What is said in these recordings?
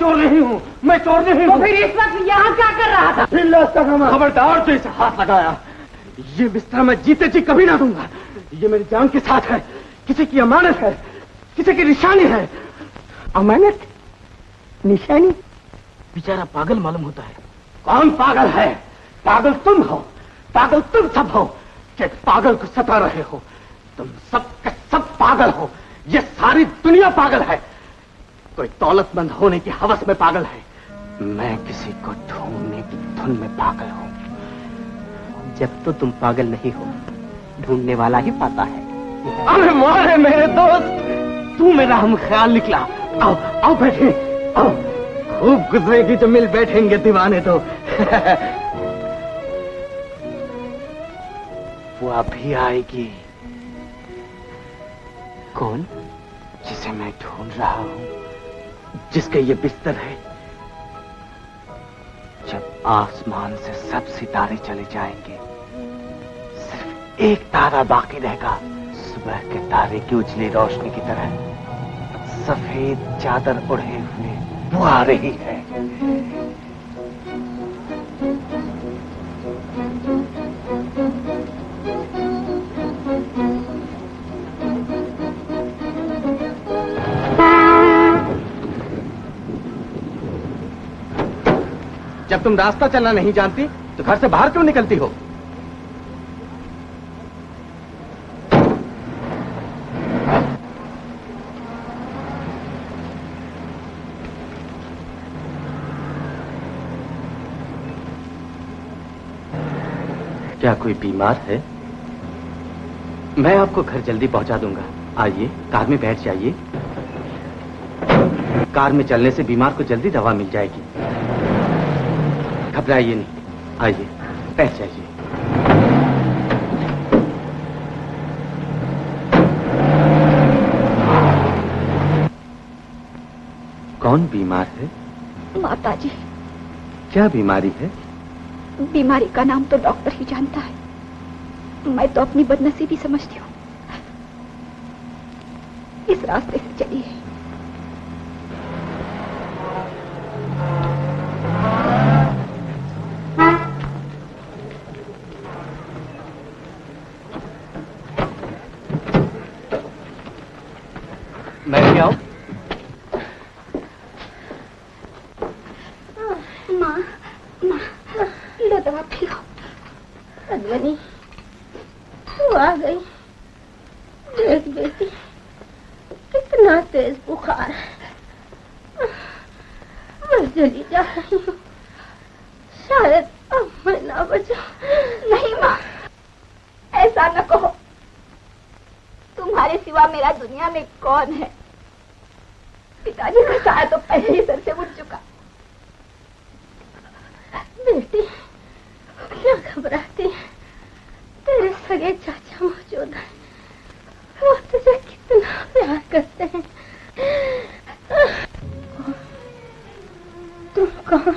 चोर नहीं हूँ, मैं चोर नहीं हूँ। तो फिर इस वक्त यहाँ क्या कर रहा था? खबरदार जो इसे हाथ लगाया, ये बिस्तर मैं जीते जी कभी ना दूंगा। ये मेरी जान के साथ है, किसी की अमानत है, किसी की निशानी है। अमानत? निशानी? बेचारा पागल मालूम होता है। कौन पागल है? पागल तुम हो, पागल तुम सब हो कि पागल को सता रहे हो। तुम सब के सब पागल हो, ये सारी दुनिया पागल है। कोई दौलतमंद होने की हवस में पागल है, मैं किसी को ढूंढने की धुन में पागल हूं। जब तो तुम पागल नहीं हो, ढूंढने वाला ही पाता है। अरे मारे मेरे दोस्त, तू मेरा हम ख्याल निकला। आओ आओ बैठे, आओ। खूब गुजरेगी जो मिल बैठेंगे दीवाने तो। वो अभी आएगी। कौन? जिसे मैं ढूंढ रहा हूं, जिसके ये बिस्तर है। जब आसमान से सब सितारे चले जाएंगे, सिर्फ एक तारा बाकी रहेगा, सुबह के तारे की उजली रोशनी की तरह सफेद चादर ओढ़े हुए वो आ रही है। जब तुम रास्ता चलना नहीं जानती तो घर से बाहर क्यों निकलती हो? क्या कोई बीमार है? मैं आपको घर जल्दी पहुंचा दूंगा। आइए, कार में बैठ जाइए। कार में चलने से बीमार को जल्दी दवा मिल जाएगी। घबराइए नहीं, आइए बैठ जाइए। कौन बीमार है? माताजी। क्या बीमारी है? बीमारी का नाम तो डॉक्टर ही जानता है। मैं तो अपनी बदनसीबी समझती हूँ। इस रास्ते से चलिए। मैं भी आऊं? माँ, माँ, लो दवा पिलाओ। अद्वनी, तू आ गई। देख बेटी, कितना तेज बुखार है। मैं जली जा रही हूँ। शायद अब मैं ना बचा। नहीं माँ, ऐसा न कहो। तुम्हारे सिवा मेरा दुनिया में कौन है? पिताजी का साया तो पहले ही सर से उठ चुका। बेटी, क्या घबराती है? तेरे सगे चाचा मौजूद हैं। वो तुझे कितना प्यार करते हैं। तुम कौन?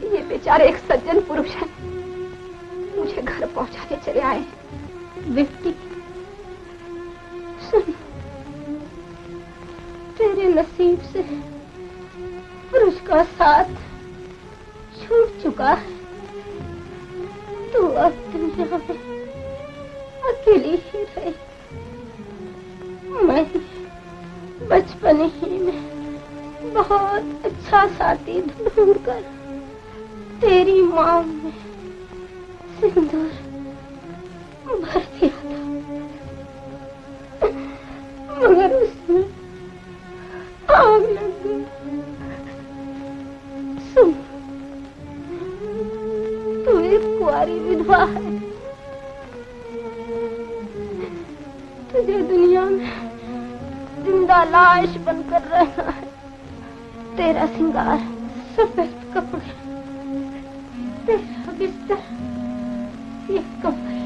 ये बेचारे एक सज्जन पुरुष हैं, मुझे घर पहुंचाने चले आए हैं। बेटी सुन, तेरे नसीब से पुरुष का साथ छूट चुका है। तू अब दुनिया में अकेली ही रही। मैंने बचपन ही में बहुत अच्छा साथी ढूंढकर तेरी मांग में सिंदूर भर दिया था, मगर उसमें आग लग गई। सुन, तू एक कुंवारी विधवा है। तुझे दुनिया में जिंदा लाश बनकर रहना है। तेरा सिंगार सफेद कपड़े, तेरा बिस्तर ये कंबल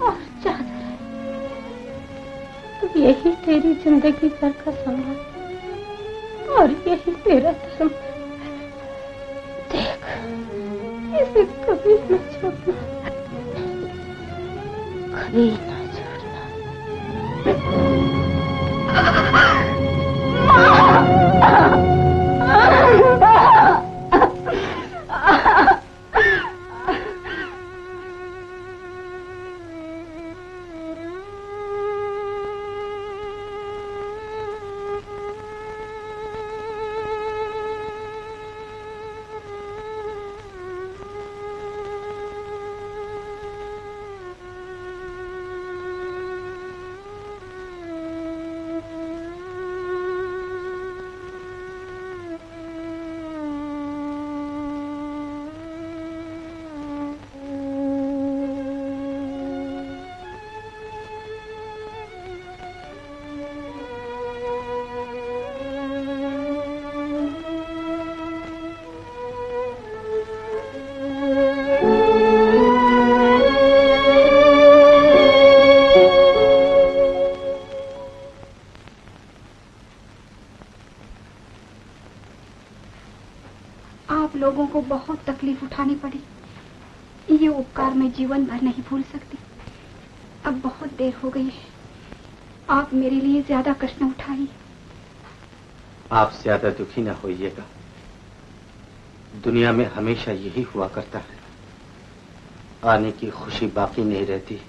और चादर है। यही तेरी जिंदगी भर का सामान और यही तेरा धर्म। देख, इसे कभी न छोड़ना, कभी न छोड़ना। माँ! उठानी पड़ी। ये उपकार मैं जीवन भर नहीं भूल सकती। अब बहुत देर हो गई है, आप मेरे लिए ज्यादा कष्ट न उठाइए। आप ज्यादा दुखी ना होइएगा। दुनिया में हमेशा यही हुआ करता है, आने की खुशी बाकी नहीं रहती,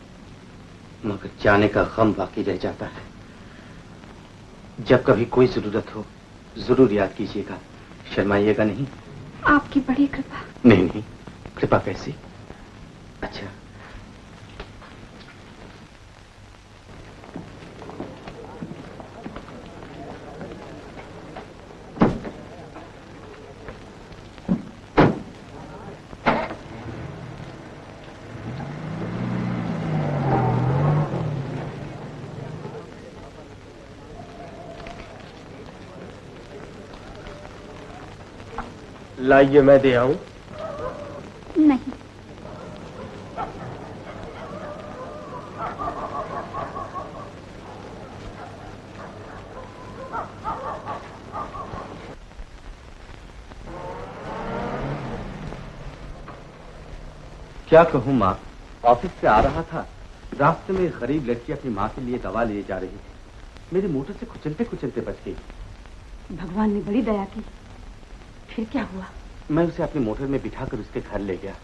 मगर जाने का गम बाकी रह जाता है। जब कभी कोई जरूरत हो जरूर याद कीजिएगा, शर्माइएगा नहीं। आपकी बड़ी कृपा। नहीं नहीं, कृपा कैसी? अच्छा, लाइए मैं दे आऊं? नहीं, क्या कहूं माँ, ऑफिस से आ रहा था, रास्ते में एक गरीब लड़की अपनी माँ के लिए दवा लिए जा रही थी। मेरी मोटर से कुचलते कुचलते बच गई। भगवान ने बड़ी दया की। फिर क्या हुआ? मैं उसे अपनी मोटर में बिठाकर उसके घर ले गया।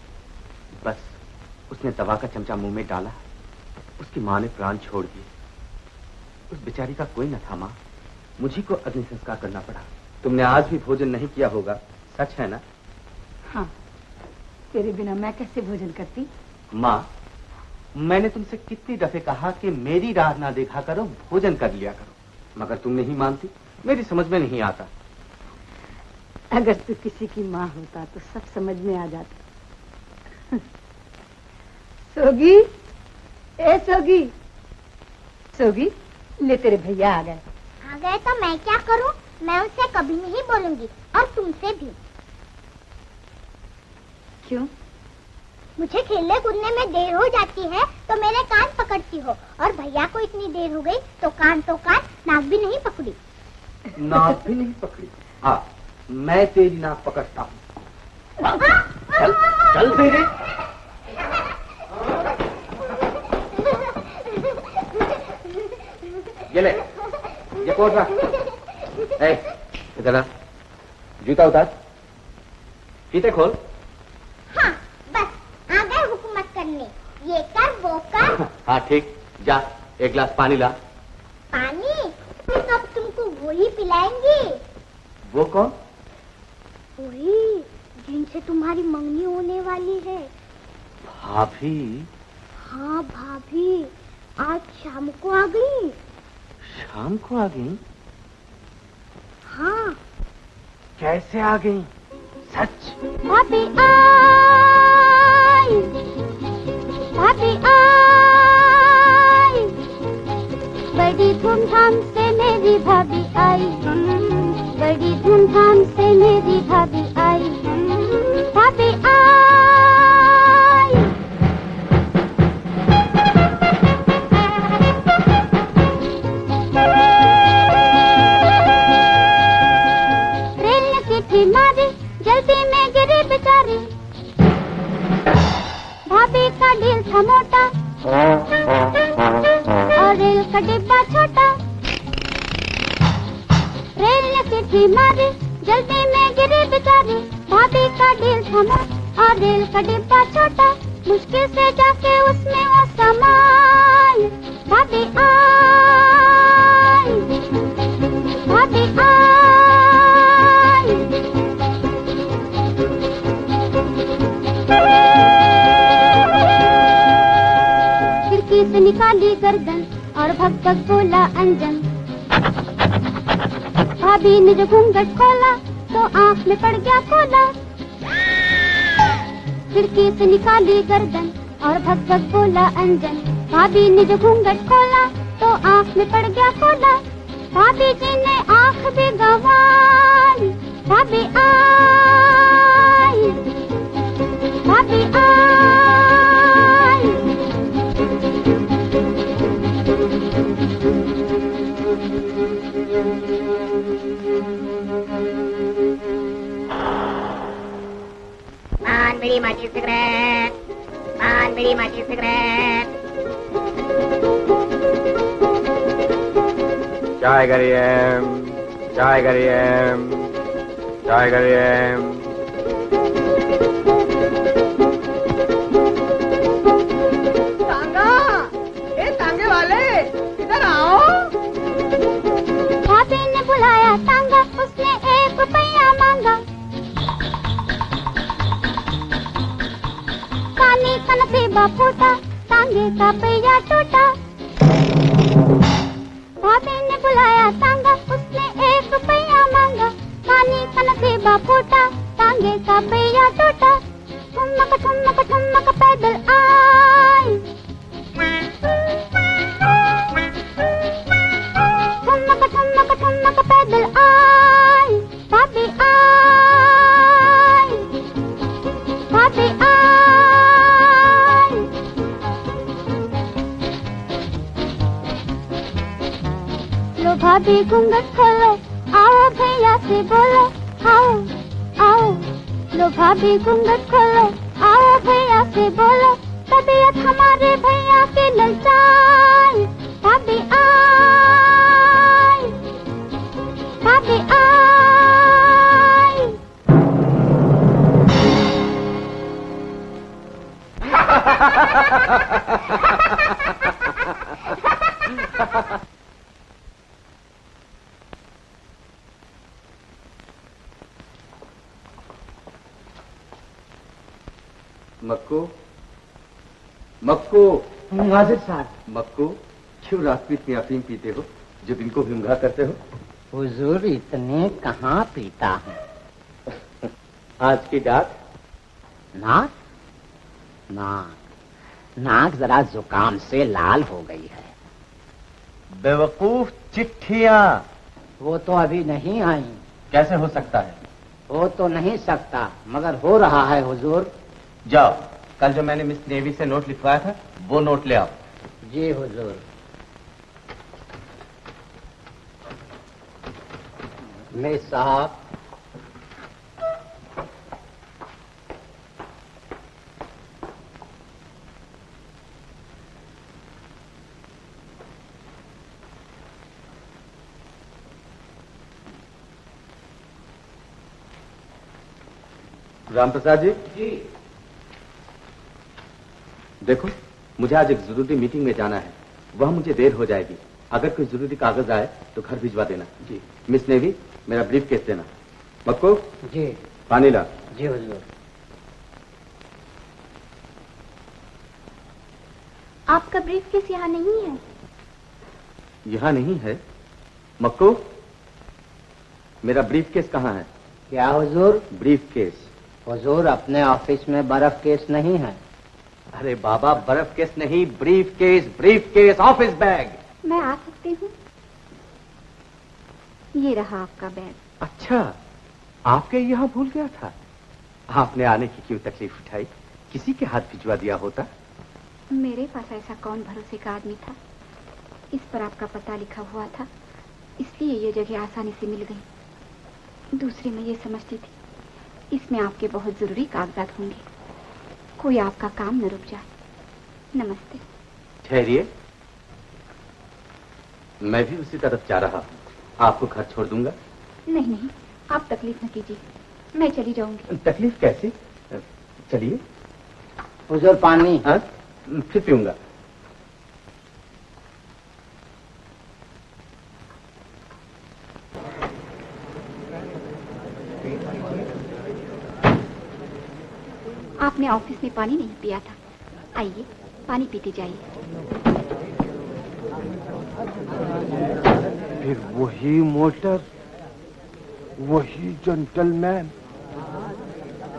बस उसने दवा का चमचा मुंह में डाला, उसकी माँ ने प्राण छोड़ दिए। उस बेचारी का कोई न था माँ, मुझी को अग्नि संस्कार करना पड़ा। तुमने आज भी भोजन नहीं किया होगा, सच है ना? हाँ, तेरे बिना मैं कैसे भोजन करती? माँ, मैंने तुमसे कितनी दफे कहा कि मेरी राह ना देखा करो, भोजन कर लिया करो, मगर तुम नहीं मानती। मेरी समझ में नहीं आता। अगर तू किसी की माँ होता तो सब समझ में आ जाता। सोगी, ए सोगी, सोगी, ले तेरे भैया आ गए। आ गए तो मैं क्या करूं? मैं उनसे कभी नहीं बोलूंगी, और तुमसे भी। क्यों? मुझे खेलने कूदने में देर हो जाती है तो मेरे कान पकड़ती हो, और भैया को इतनी देर हो गई तो कान नाक भी नहीं पकड़ी। नाक भी नहीं पकड़ी? हाँ, मैं तेरी नाक पकड़ता हूँ। चल चल तेरे। ये ले, ये कोट रख। इधर आ, जूता उतार, फीते खोल। हाँ, बस आ गए हुकूमत करने, ये कर वो कर। हाँ ठीक, जा एक गिलास पानी ला। पानी? अब तुमको वही पिलाएंगी। वो कौन? वही जिनसे तुम्हारी मंगनी होने वाली है। भाभी? हाँ भाभी, आज शाम को आ गई। शाम को आ गई? हाँ। कैसे आ गई? सच? भाभी आई, भाभी आई, बड़ी धूमधाम से मेरी भाभी आई, बड़ी धूमधाम से मेरी भाभी आई, भाभी आई। रेल ने चिट्ठी मारी, जल्दी में गिरी बेचारी, भाभी का दिल था मोटा और रेल का डिब्बा छोटा। रेल ने चिट्ठी मारी, जल्दी में गिरी बेचारी, भाभी का दिल था मोटा और रेल का डिब्बा छोटा। मुश्किल से जाके उसमें वो समाई, भाभी आई, भाभी आई। खिड़की से निकाली गर्दन और भग भग बोला अंजन, भाभी ने जो घूंघट खोला तो आंख में पड़ गया कोला। खिड़की से निकाली गर्दन और भग भग बोला अंजन, भाभी ने जो घूंघट खोला तो आंख में पड़ गया कोला। भाभी जी ने आंख भी गंवाई, भाभी आई, भाभी आई। मान बड़ी सिगरेट, पान बीड़ी माची सिगरेट। चाय करिए, चाय करिए, चाय करिए। तांगा, ए तांगे वाले, इधर आओ। भाभी ने बुलाया तांगा, उसने 1 रुपया मांगा। कानी का नसीबा फूटा, तांगे का पहिया टूटा। भाभी ने बुलाया तांगा, उसने 1 रुपया मांगा। कानी का नसीबा फूटा, तांगे का पहिया टूटा। ठुमक ठुमक ठुमक पैदल आई, ठुमक ठुमक ठुमक पैदल आई। भाभी आई, भाभी आई। लो भाभी घूंघट खोलो, आओ भैया से बोलो, आओ आओ। लो भाभी घूंघट खोलो, आओ भैया से बोलो, तबीयत हमारे भैया की ललचाई। भाभी आई, भाभी आई। मक्कू, मक्कू। हाजिर साहब। मक्कू, क्यों रात में इतनी अफीम पीते हो जो दिन को भीमघा करते हो? हुजूर इतने कहाँ पीता हूँ। आज की डाक? नाक नाक नाक जरा जुकाम से लाल हो गई है। बेवकूफ, चिट्ठियाँ। वो तो अभी नहीं आई। कैसे हो सकता है? हो तो नहीं सकता, मगर हो रहा है हुजूर। जाओ, कल जो मैंने मिस नेवी से नोट लिखवाया था वो नोट ले आओ। जी हुजूर। ले साहब। राम प्रसाद जी। जी। देखो, मुझे आज एक जरूरी मीटिंग में जाना है, वह मुझे देर हो जाएगी। अगर कोई जरूरी कागज आए तो घर भिजवा देना। जी। मिस नेवी, मेरा ब्रीफ केस देना। मक्कू। जी। पानी ला। जी हुजूर। आपका ब्रीफ केस यहाँ नहीं है। यहाँ नहीं है? मक्कू, मेरा ब्रीफ केस कहाँ है? क्या हुजूर? Brief case. हुजूर, अपने ऑफिस में बर्फ केस नहीं है। अरे बाबा, बर्फ केस नहीं, ब्रीफ केस, ऑफिस बैग। मैं आ सकती हूँ? ये रहा आपका बैग। अच्छा, आपके यहाँ भूल गया था। आपने आने की क्यों तकलीफ उठाई? किसी के हाथ भिजवा दिया होता। मेरे पास ऐसा कौन भरोसे का आदमी था? इस पर आपका पता लिखा हुआ था, इसलिए ये जगह आसानी से मिल गई। दूसरी मैं ये समझती थी इसमें आपके बहुत जरूरी कागजात होंगे, कोई आपका काम न रुक जाए। नमस्ते। ठहरिए, मैं भी उसी तरफ जा रहा हूँ। आपको घर छोड़ दूंगा। नहीं नहीं, आप तकलीफ न कीजिए, मैं चली जाऊंगी। तकलीफ कैसी? चलिए। हुजूर पानी। हाँ, फिर पीऊंगा। आपने ऑफिस में पानी नहीं पिया था, आइए पानी पीते जाइए। फिर वही मोटर, वही जेंटलमैन।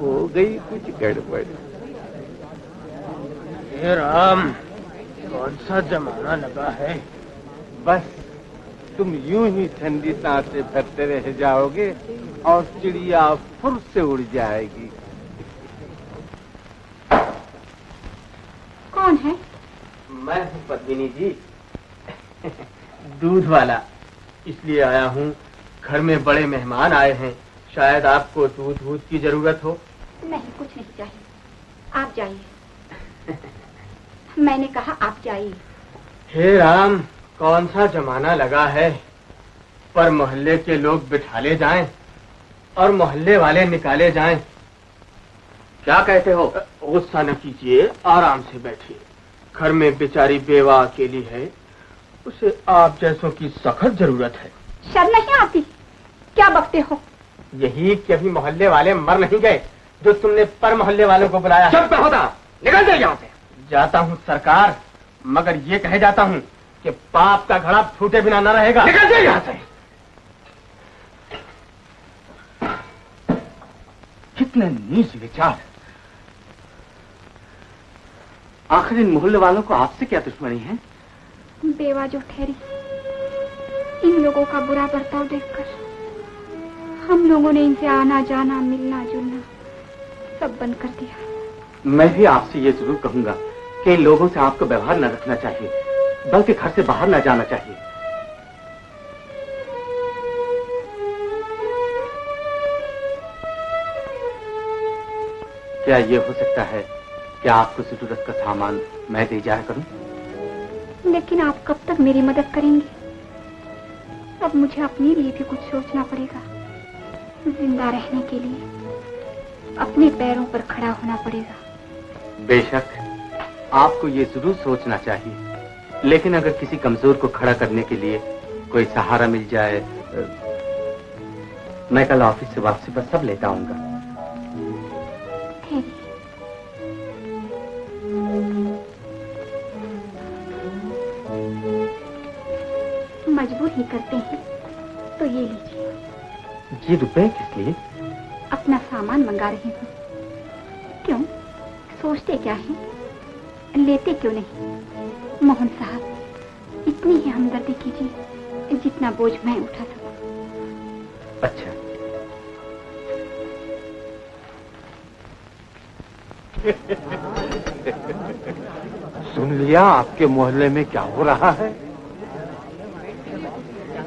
हो गई कुछ गड़बड़। हे राम, कौन सा जमाना लगा है। बस तुम यूं ही ठंडी सांसें भरते रह जाओगे और चिड़िया फुर से उड़ जाएगी। कौन है? मैं हूँ पद्मिनी जी, दूध वाला। इसलिए आया हूँ, घर में बड़े मेहमान आए हैं, शायद आपको दूध की जरूरत हो। नहीं, कुछ नहीं चाहिए, आप जाइए। मैंने कहा आप जाइए। हे राम, कौन सा जमाना लगा है, पर मोहल्ले के लोग बिठाले जाएं और मोहल्ले वाले निकाले जाएं। क्या कहते हो? गुस्सा न कीजिए, आराम से बैठिए। घर में बेचारी बेवा अकेली है, उसे आप जैसों की सख्त जरूरत है। शर्म नहीं आती? क्या बकते हो? यही कि अभी मोहल्ले वाले मर नहीं गए जो तुमने पर मोहल्ले वालों को बुलाया। चुप होता, निकल जाए यहाँ से। जाता हूँ सरकार, मगर ये कहे जाता हूँ कि पाप का घड़ा फूटे बिना न रहेगा। निकल जाए यहाँ से। कितने नीच विचार। आखिर इन मोहल्ले वालों को आपसे क्या दुश्मनी है? बेवा जो ठहरी, इन लोगों का बुरा बर्ताव देखकर हम लोगों ने इनसे आना जाना, मिलना जुलना सब बंद कर दिया। मैं भी आपसे ये जरूर कहूंगा कि इन लोगों से आपको व्यवहार न रखना चाहिए, बल्कि घर से बाहर न जाना चाहिए। क्या ये हो सकता है कि आपको जरूरत का सामान मैं दे जाया करूं? लेकिन आप कब तक मेरी मदद करेंगे? अब मुझे अपने लिए भी कुछ सोचना पड़ेगा। जिंदा रहने के लिए अपने पैरों पर खड़ा होना पड़ेगा। बेशक आपको ये जरूर सोचना चाहिए, लेकिन अगर किसी कमजोर को खड़ा करने के लिए कोई सहारा मिल जाए, मैं कल ऑफिस से वापसी पर सब लेता आऊंगा। मजबूर ही करते हैं तो ये लीजिए। ये रुपए किस लिए? अपना सामान मंगा रही हूँ। क्यों, सोचते क्या है? लेते क्यों नहीं? मोहन साहब, इतनी ही हमदर्दी कीजिए जितना बोझ मैं उठा सकूं। अच्छा। सुन लिया आपके मोहल्ले में क्या हो रहा है?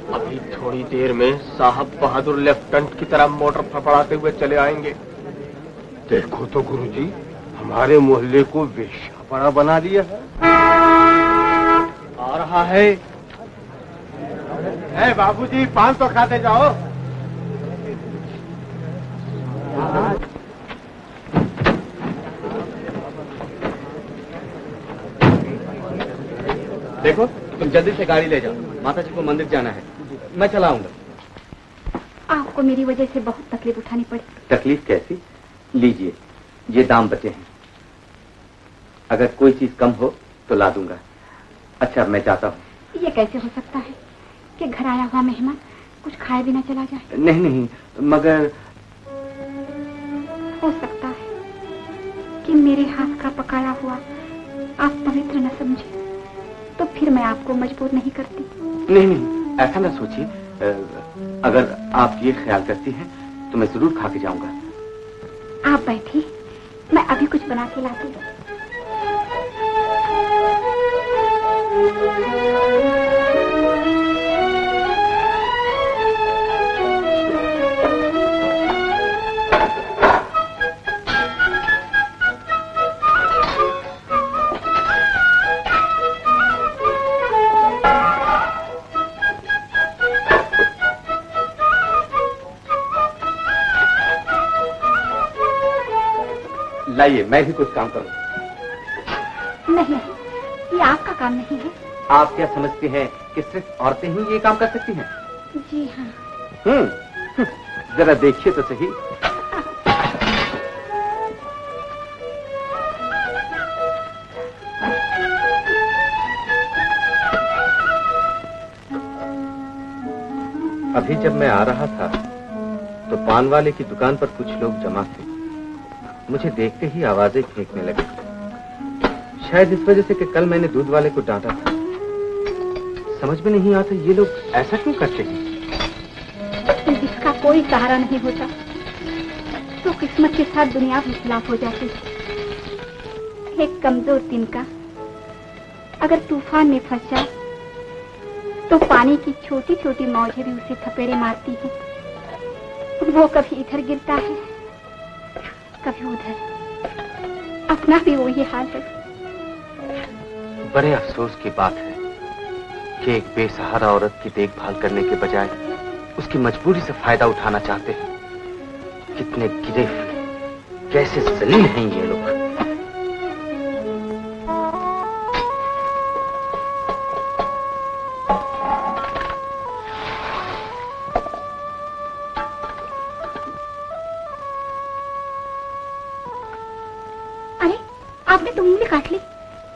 अभी थोड़ी देर में साहब बहादुर लेफ्टिनेंट की तरह मोटर फड़फड़ाते हुए चले आएंगे। देखो तो गुरुजी, हमारे मोहल्ले को वेश्यापना बना लिया है। आ रहा है। बाबूजी, पान तो खाते जाओ। देखो, तुम जल्दी से गाड़ी ले जाओ, माता जी को मंदिर जाना है। मैं चलाऊंगा। आपको मेरी वजह से बहुत तकलीफ उठानी पड़ी। तकलीफ कैसी? लीजिए, ये दाम बचे हैं। अगर कोई चीज कम हो तो ला दूंगा। अच्छा, मैं जाता हूँ। ये कैसे हो सकता है कि घर आया हुआ मेहमान कुछ खाए बिना चला जाए? नहीं नहीं, मगर हो सकता है कि मेरे हाथ का पकाया हुआ आप पवित्र न समझे, तो फिर मैं आपको मजबूर नहीं करती। नहीं नहीं, ऐसा ना सोचिए। अगर आप ये ख्याल करती हैं तो मैं जरूर खा के जाऊंगा। आप बैठिए, मैं अभी कुछ बना के लाती हूँ। लाइए, मैं भी कुछ काम करूं। नहीं, ये आपका काम नहीं है। आप क्या समझते हैं कि सिर्फ औरतें ही ये काम कर सकती हैं? जी हाँ। जरा देखिए तो सही। अभी जब मैं आ रहा था तो पान वाले की दुकान पर कुछ लोग जमा थे। मुझे देखते ही आवाजें फेंकने लगे। शायद इस वजह से कि कल मैंने दूध वाले को डांटा था। समझ में नहीं आता ये लोग ऐसा क्यों करते हैं। जिसका कोई सहारा नहीं होता तो किस्मत के साथ दुनिया भी खिलाफ हो जाती है। एक कमजोर तिनका अगर तूफान में फंस जाए तो पानी की छोटी छोटी मौजें भी उसे थपेड़े मारती हैं। वो कभी इधर गिरता है, कभी उधर। अपना भी वही हाल है। बड़े अफसोस की बात है कि एक बेसहारा औरत की देखभाल करने के बजाय उसकी मजबूरी से फायदा उठाना चाहते हैं। कितने गिरे हुए, कैसे जलील हैं ये लोग। अरे, आपने तो उंगली काट ली।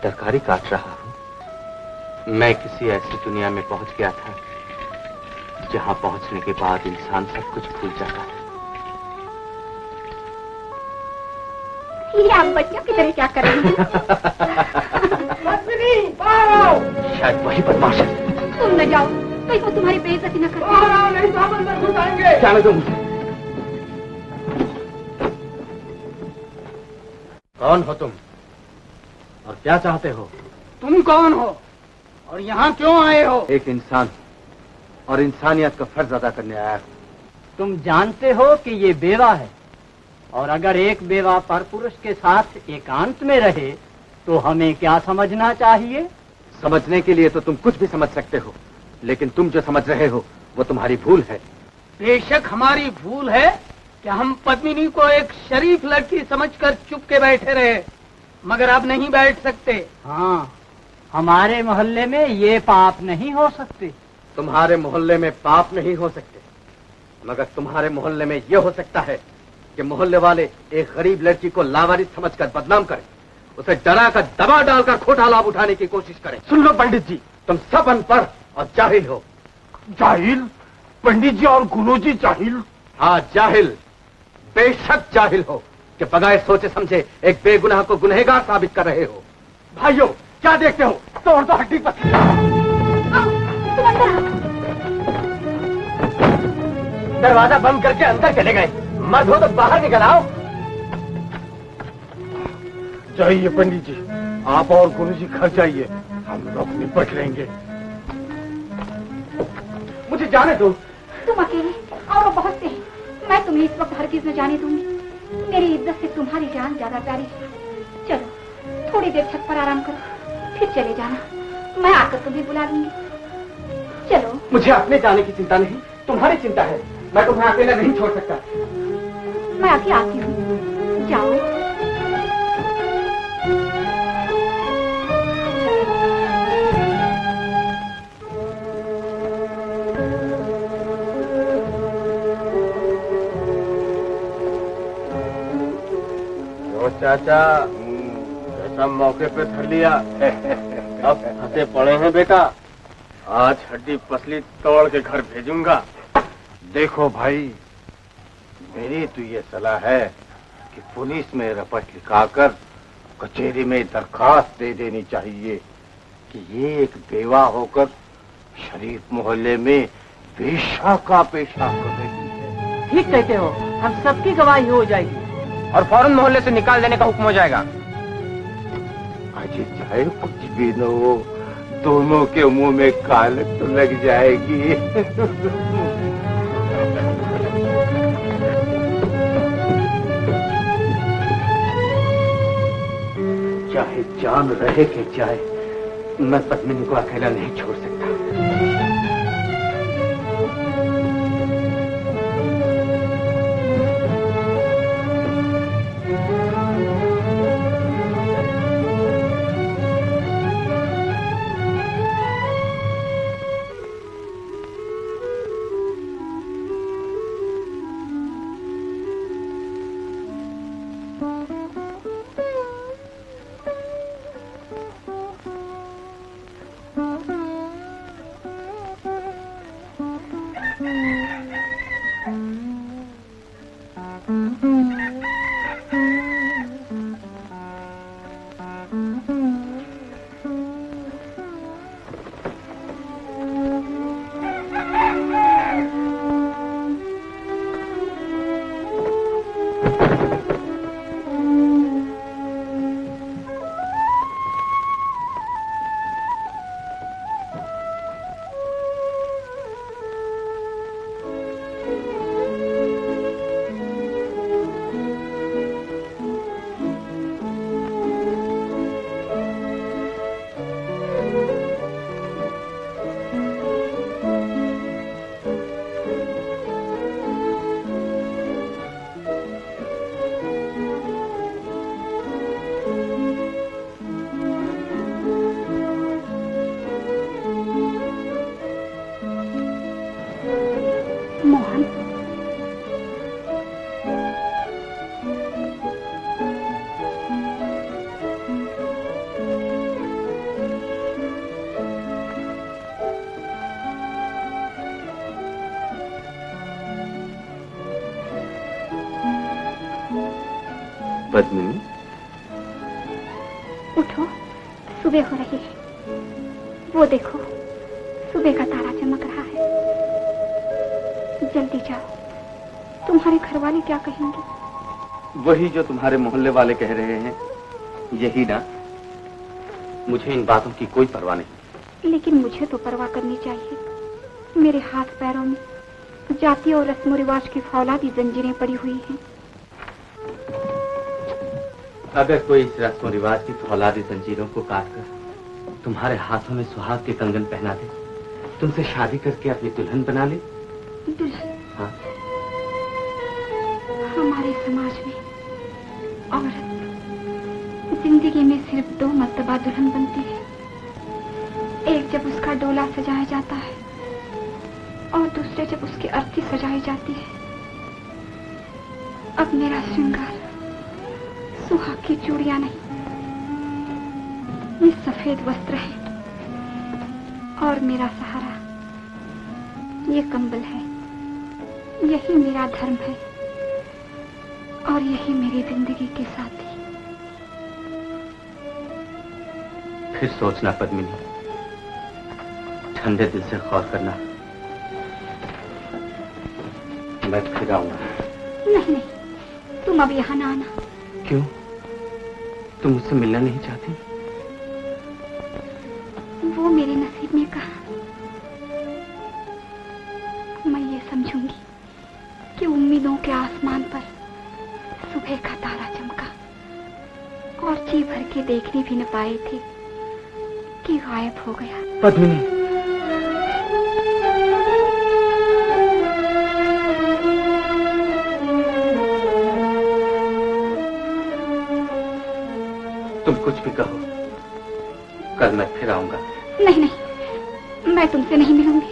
तरकारी काट रहा हूं। मैं किसी ऐसी दुनिया में पहुंच गया था जहां पहुंचने के बाद इंसान सब कुछ भूल जाता है। ये आप बच्चों की तरह क्या कर रहे हैं? शायद वही बदमाश है। तुम न जाओ, कहीं वो तुम्हारी बेइज्जती न कर। नहीं तो हम अंदर घुस आएंगे। क्या तुम? कौन हो तुम और क्या चाहते हो? तुम कौन हो और यहाँ क्यों आए हो? एक इंसान और इंसानियत का फर्ज अदा करने आया हूं। तुम जानते हो कि ये बेवा है और अगर एक बेवा पर पुरुष के साथ एकांत में रहे तो हमें क्या समझना चाहिए? समझने के लिए तो तुम कुछ भी समझ सकते हो, लेकिन तुम जो समझ रहे हो वो तुम्हारी भूल है। बेशक हमारी भूल है कि हम पद्मिनी को एक शरीफ लड़की समझकर चुप के बैठे रहे, मगर अब नहीं बैठ सकते। हाँ, हमारे मोहल्ले में ये पाप नहीं हो सकते। तुम्हारे मोहल्ले में पाप नहीं हो सकते, मगर तुम्हारे मोहल्ले में ये हो सकता है कि मोहल्ले वाले एक गरीब लड़की को लावारिस समझकर बदनाम करें, उसे डरा कर दबा डालकर खोटा लाभ उठाने की कोशिश करें। सुन लो पंडित जी, तुम सब अनपढ़ और जाहिल हो। जाहिल? पंडित जी और गुरुजी जाहिल? हाँ, जाहिल, बेशक जाहिल हो कि बगैर सोचे समझे एक बेगुनाह को गुनहगार साबित कर रहे हो। भाइयों, क्या देखते हो? तोड़ दो हड्डी पसली। दरवाजा बंद करके अंदर चले गए। मर्द हो तो बाहर निकल आओ। जाइए पंडित जी, आप और गुरुजी घर जाइए, हम लोग निपट लेंगे। मुझे जाने दो। तुम अकेले और वो बहुत से हैं। मैं तुम्हें इस वक्त हरगिज न जाने दूंगी। मेरी इज्जत से तुम्हारी जान ज्यादा प्यारी है। चलो थोड़ी देर छत पर आराम करो, फिर चले जाना। मैं आकर तुम्हें बुला लूंगी। चलो। मुझे अपने जाने की चिंता नहीं, तुम्हारी चिंता है। मैं तुम्हें अकेला नहीं छोड़ सकता। मैं अभी आती हूँ, जाओ। चाचा, ऐसा मौके पे धर लिया। अब फंसे पड़े हैं बेटा। आज हड्डी पसली तोड़ के घर भेजूंगा। देखो भाई, मेरी तो ये सलाह है कि पुलिस में रपट लिखाकर कचहरी में दरखास्त दे देनी चाहिए कि ये एक बेवा होकर शरीफ मोहल्ले में वेश्या का पेशा कर रही है। ठीक कहते हो, हम सबकी गवाही हो जाएगी और फौरन मोहल्ले से निकाल देने का हुक्म हो जाएगा। अजय चाहे कुछ भी न हो, दोनों के मुंह में कालक तो लग जाएगी। चाहे जान रहे कि जाए, मैं पद्मिनी को अकेला नहीं छोड़ सकता। पद्मिनी, उठो, सुबह हो रही है। वो देखो, सुबह का तारा चमक रहा है। जल्दी जाओ, तुम्हारे घर वाले क्या कहेंगे? वही जो तुम्हारे मोहल्ले वाले कह रहे हैं, यही ना। मुझे इन बातों की कोई परवाह नहीं। लेकिन मुझे तो परवाह करनी चाहिए। मेरे हाथ पैरों में जाति और रस्म रिवाज की फौलादी जंजीरें पड़ी हुई हैं। अगर कोई इस रस्म रिवाज की फौलादी जंजीरों को काटकर तुम्हारे हाथों में सुहाग के कंगन पहना दे, तुमसे शादी करके अपनी दुल्हन बना ले। दुल्हन? हाँ। हमारे समाज में औरत जिंदगी में सिर्फ 2 मर्तबा दुल्हन बनती है। एक जब उसका डोला सजाया जाता है और दूसरे जब उसकी अर्थी सजाई जाती है। अब मेरा श्रृंगार सुहाग की चूड़ियां नहीं, ये सफेद वस्त्र है, और मेरा सहारा ये कंबल है। यही मेरा धर्म है और यही मेरी जिंदगी के साथी। फिर सोचना पद्मिनी, ठंडे दिल से गौर करना। मैं फिर आऊंगा। नहीं, तुम अब यहाँ ना आना। क्यों? तुम मुझसे मिलना नहीं चाहती? वो मेरे नसीब में कहा। मैं ये समझूंगी कि उम्मीदों के आसमान पर सुबह का तारा चमका और जी भर के देखने भी न पाए थे कि गायब हो गया। पद्मिनी, तुम कुछ भी कहो, कल मैं फिर आऊंगा। नहीं, मैं तुमसे नहीं मिलूंगी।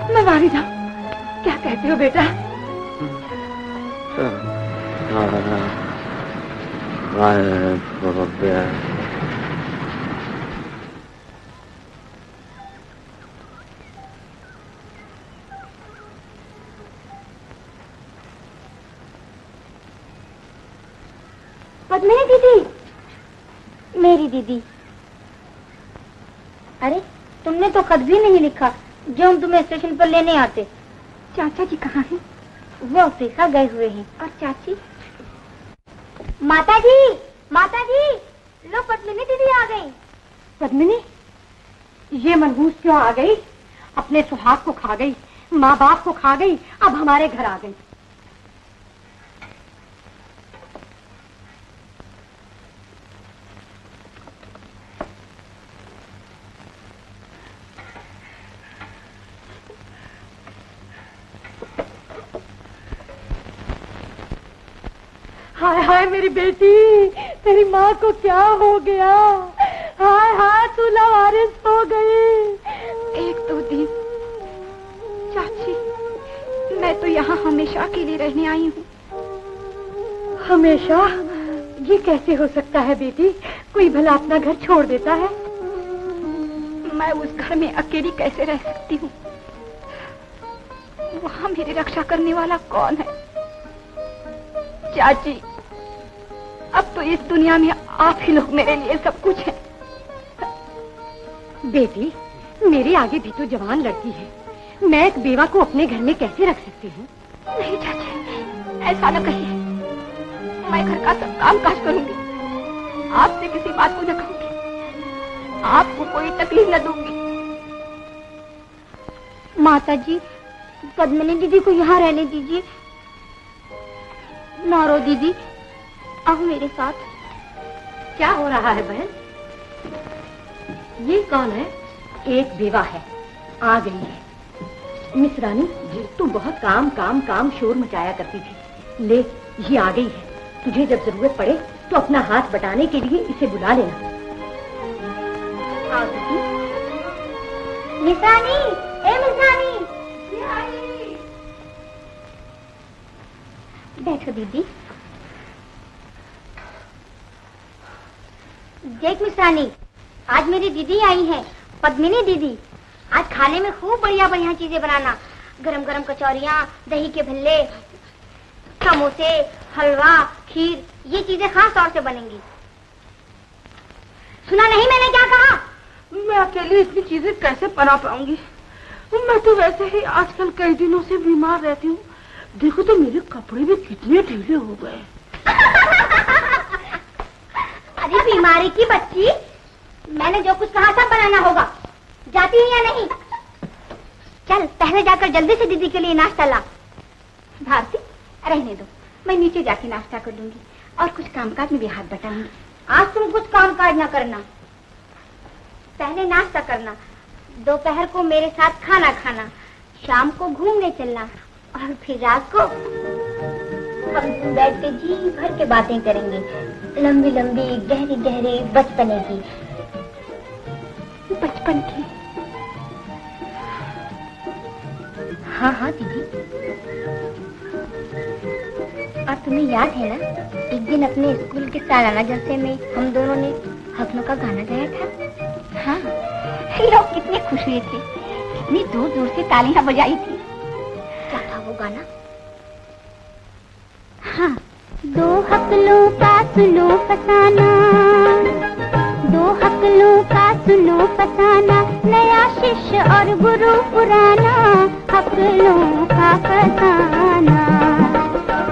मैं मारी जाऊं। क्या कहते हो बेटा? गायब हो गया। पद्मिनी दीदी, मेरी दीदी। अरे तुमने तो खत भी नहीं लिखा जो हम तुम्हें स्टेशन पर लेने आते। चाचा जी कहाँ हैं? वो अफ्रीका गए हुए हैं। और चाची? माता जी, माता जी, लो पद्मिनी दीदी आ गई। पद्मिनी, ये मनहूस क्यों आ गई? अपने सुहाग को खा गई, माँ बाप को खा गई, अब हमारे घर आ गई। हाय हाय मेरी बेटी, तेरी माँ को क्या हो गया? हाय हाय, तू लावारिस हो गई। 1-2 दिन चाची, मैं तो यहाँ हमेशा के लिए रहने आई हूँ। हमेशा? ये कैसे हो सकता है बेटी? कोई भला अपना घर छोड़ देता है? मैं उस घर में अकेली कैसे रह सकती हूँ? वहाँ मेरी रक्षा करने वाला कौन है? चाची, अब तो इस दुनिया में आप ही लोग मेरे लिए सब कुछ हैं। बेटी, मेरे आगे भी तो जवान लड़की है, मैं एक बेवा को अपने घर में कैसे रख सकती हूँ? नहीं चाची, ऐसा न कहिए। मैं घर का सब काम काज करूंगी, आपसे किसी बात को न कहूंगी, आपको कोई तकलीफ न दूंगी। माता जी, पद्मिनी दीदी को यहाँ रहने दीजिए। नारो दीदी, आओ मेरे साथ। क्या हो रहा है बहन? ये कौन है? एक बेवा है, आ गई है। मिस रानी, तू बहुत काम काम काम शोर मचाया करती थी, ले ये आ गई है। तुझे जब जरूरत पड़े तो अपना हाथ बटाने के लिए इसे बुला लेना। आओ दीदी। मिस रानी, ए मिस रानी, बैठो दीदी। देख मिस रानी, आज मेरी दीदी आई है, पद्मिनी दीदी। आज खाने में खूब बढ़िया बढ़िया चीजें बनाना, गरम गरम कचौरियाँ, दही के भल्ले, समोसे, हलवा, खीर, ये चीजें खास तौर से बनेंगी। सुना नहीं मैंने क्या कहा? मैं अकेली इतनी चीजें कैसे बना पाऊंगी? मैं तो वैसे ही आजकल कई दिनों से बीमार रहती हूँ। देखो तो मेरे कपड़े भी कितने ढीले हो गए। अरे बीमारी की बच्ची, मैंने जो कुछ कहा सब बनाना होगा। जाती है या नहीं? चल पहले जाकर जल्दी से दीदी के लिए नाश्ता ला। भारती, रहने दो, मैं नीचे जाके नाश्ता कर लूंगी और कुछ कामकाज में भी हाथ बटाऊंगी। आज तुम कुछ कामकाज ना करना, पहले नाश्ता करना, दोपहर को मेरे साथ खाना खाना, शाम को घूमने चलना और फिर रात को हम बैठ के जी भर के बातें करेंगे, लंबी लंबी गहरी गहरी बचपने की। बचपन की? हाँ हाँ दीदी। और तुम्हें याद है ना, एक दिन अपने स्कूल के सालाना जलसे में हम दोनों ने हसनों का गाना गाया था। हाँ, लोग कितने खुश हुए थे, कितनी दूर दूर से तालियां बजाई थी। क्या था वो गाना? हाँ, दो हकलों का सुनो फसाना, दो हकलों का सुनो फसाना, नया शिष्य और गुरु पुराना, हकलों का फसाना।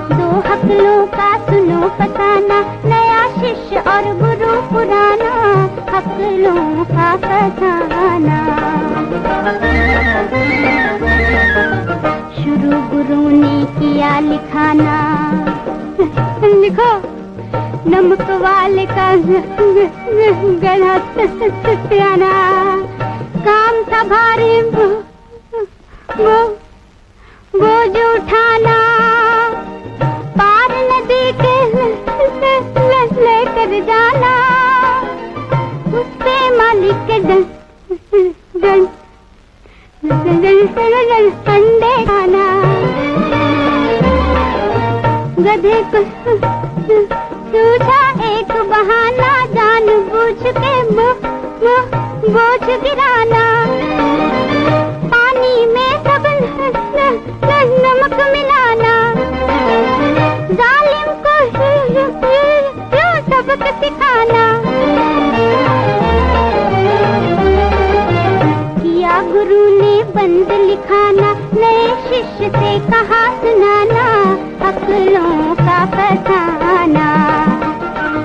दो हकलों का सुनो फसाना, नया शिष्य और गुरु पुराना, हकलों का फसाना। शुरू गुरु ने किया लिखाना, लिखो नमक वाले का गला प्याना, काम था भारी बोझ उठाना, पार नदी के लेकर जाना, उससे मालिक के अंडे खाना, गधे को सूझा एक बहाना, जान बूझ के बोझ गिराना, पानी में सब नमक मिलाना, जालिम को सबक सिखाना, किया गुरु ने बंद लिखाना, नए शिष्य से कहा सुनाना, हकलों का फसाना।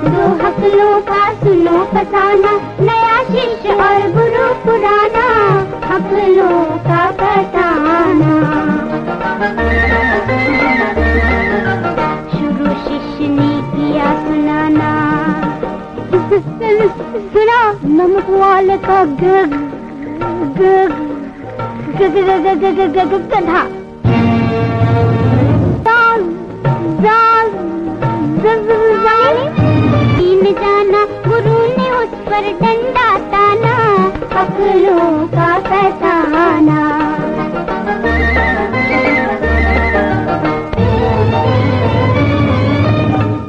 दो हकलों का सुनो फसाना, नया शिष्य और गुरु पुराना, हकलों का फसाना। शुरू शिष्य ने किया सुनाना, सुना नमक वाले का गधा, तीन जाना, गुरु ने उस पर डंडा ताना, हकलों का फसाना।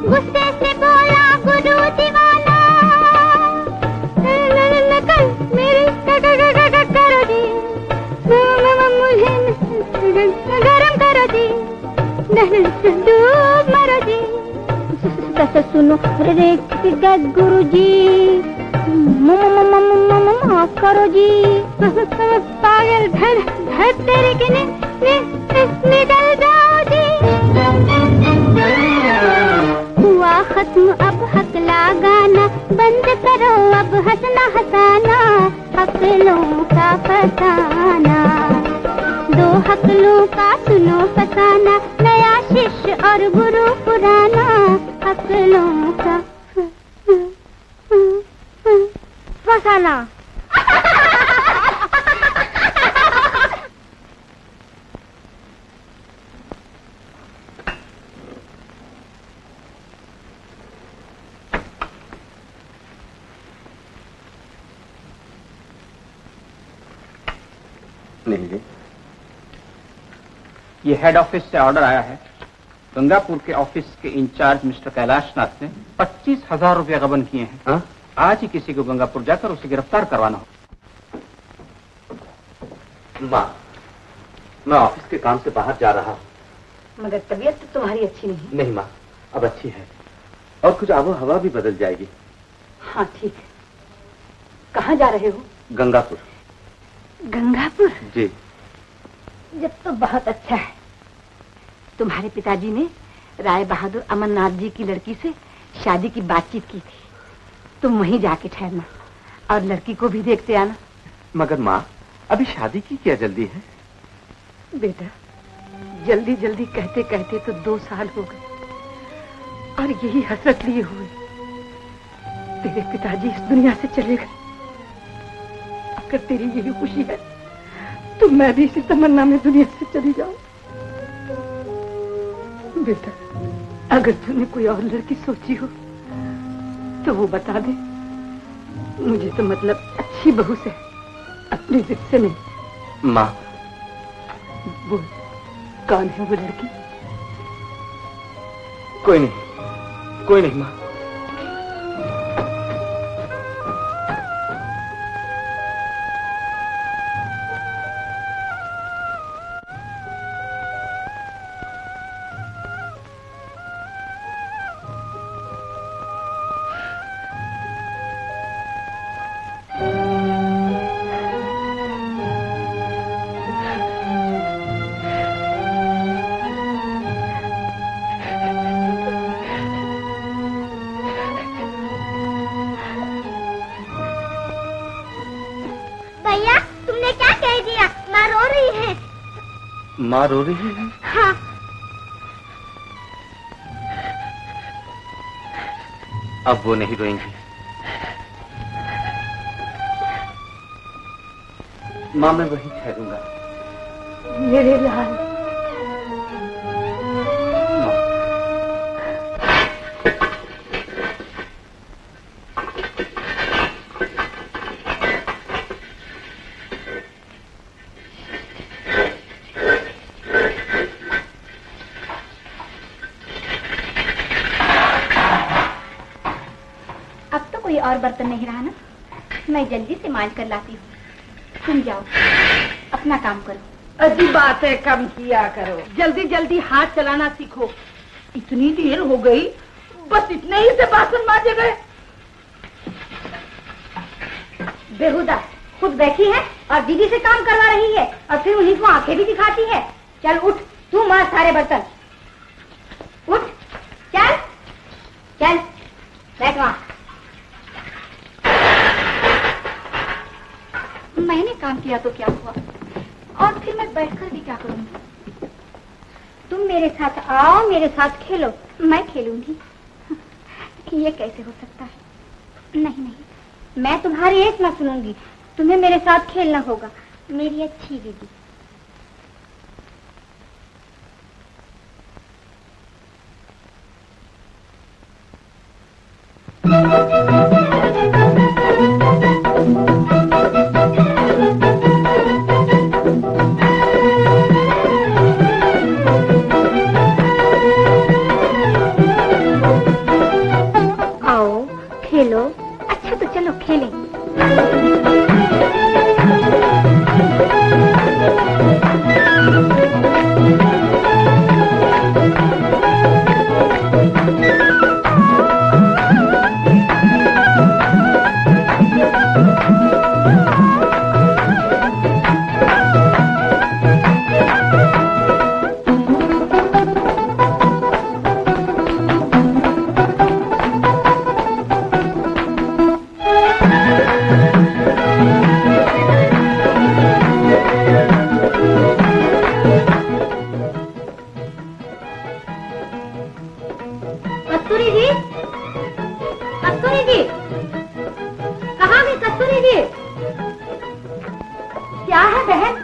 गुस्से से बोला गुरु दीवाना, मेरी करो जी, मुझे गरम करो जी, डूब मरो जी। कस सुनो रे गुरुजी, माफ करो जी। पागल धर धर तेरे के निकल जाओ जी। हुआ खत्म अब हक लगाना, बंद करो अब हंसना हंसाना, हकलों का फसाना। दो हकलों का सुनो फसाना, नया शिष्य और गुरु पुराना, हकलों का फसाना। नहीं जी, ये हेड ऑफिस से ऑर्डर आया है। गंगापुर के ऑफिस के इंचार्ज मिस्टर कैलाशनाथ ने 25,000 रुपया गबन किए हैं। हाँ? आज ही किसी को गंगापुर जाकर उसे गिरफ्तार करवाना हो। माँ, मैं ऑफिस के काम से बाहर जा रहा हूँ। मगर तबीयत तो तुम्हारी अच्छी नहीं। नहीं माँ, अब अच्छी है और कुछ आबो हवा भी बदल जाएगी। हाँ ठीक है। कहाँ जा रहे हो? गंगापुर। गंगापुर? जी। जब तो बहुत अच्छा है। तुम्हारे पिताजी ने राय बहादुर अमरनाथ जी की लड़की से शादी की बातचीत की थी। तुम वहीं जाके ठहरना और लड़की को भी देखते आना। मगर माँ, अभी शादी की क्या जल्दी है? बेटा, जल्दी जल्दी कहते कहते तो 2 साल हो गए और यही हसरत लिए हुए तेरे पिताजी इस दुनिया से चले गए। अगर तेरी यही खुशी है तो मैं भी इसी तमन्ना में दुनिया से चली जाऊं। बेटा, अगर तूने कोई और लड़की सोची हो तो वो बता दे। मुझे तो मतलब अच्छी बहू से, अपनी जिद से नहीं। माँ, बोल, कौन है वो लड़की? कोई नहीं, कोई नहीं माँ। माँ रो रही है? हाँ। अब वो नहीं रोएंगी। माँ, मैं वहीं ठहरूंगा। मेरे लाल। और बर्तन नहीं रहा ना, मैं जल्दी से मांज कर लाती हूँ। तुम जाओ, अपना काम करो। अजीब बात है, कम किया करो। जल्दी जल्दी हाथ चलाना सीखो। इतनी देर हो गई, बस इतने ही से बासन मांजे गए। बेहुदा खुद बैठी है और दीदी से काम करवा रही है और फिर उन्हीं को आंखें भी दिखाती है। चल उठ, तू मार सारे बर्तन। उठ, चल चल, बैठ वहां। मैंने काम किया तो क्या हुआ, और फिर मैं बैठकर भी क्या करूंगी? तुम मेरे साथ आओ, मेरे साथ खेलो, मैं खेलूंगी। ये कैसे हो सकता है? नहीं नहीं, मैं तुम्हारी एक ना सुनूंगी, तुम्हें मेरे साथ खेलना होगा, मेरी अच्छी दीदी। खेलो, अच्छा तो चलो खेलें। कस्तूरी जी, कहाँ गई कस्तूरी जी? क्या है बहन,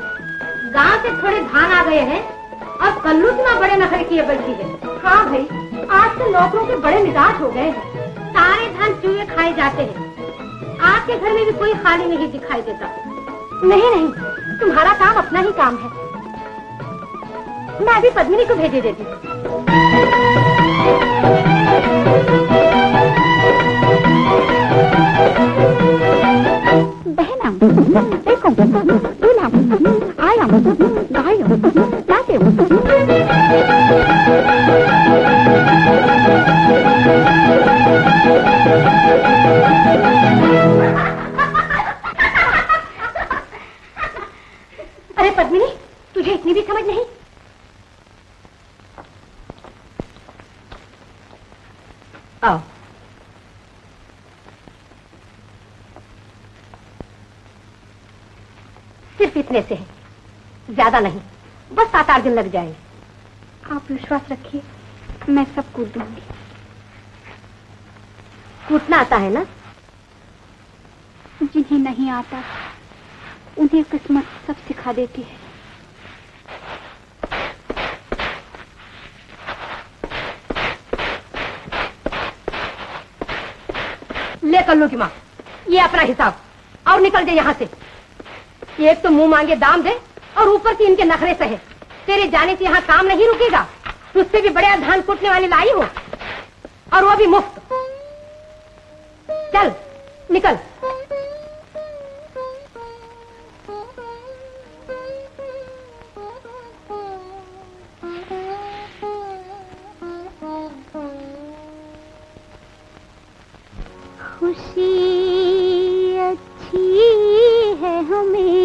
गांव से थोड़े धान आ गए हैं और कल्लू इतना बड़े नखरे किए बैठी है। हाँ भाई, आज तो नौकरों के बड़े मिजाज हो गए हैं। सारे धान चूहे खाए जाते हैं। आपके घर में भी कोई खाली नहीं दिखाई देता। नहीं नहीं, तुम्हारा काम अपना ही काम है। मैं अभी पद्मिनी को भेजे देती हूँ। बहना देखो, दूल्हा आया, गायो लाते। अरे पद्मिनी, तुझे इतनी भी समझ नहीं? आओ। सिर्फ इतने से है, ज्यादा नहीं, बस 7-8 दिन लग जाएंगे। आप विश्वास रखिए, मैं सब कूट दूंगी। कूटना आता है ना? जिन्हें नहीं आता उन्हें किस्मत सब सिखा देती है। ले कल्लू की माँ, ये अपना हिसाब, और निकल जाए यहाँ से। एक तो मुंह मांगे दाम दे और ऊपर से इनके नखरे सहे। तेरे जाने से यहाँ काम नहीं रुकेगा। तुझसे भी बड़े धान कूटने वाली लाई हो, और वो भी मुफ्त। चल निकल। खुशी अच्छी है हमें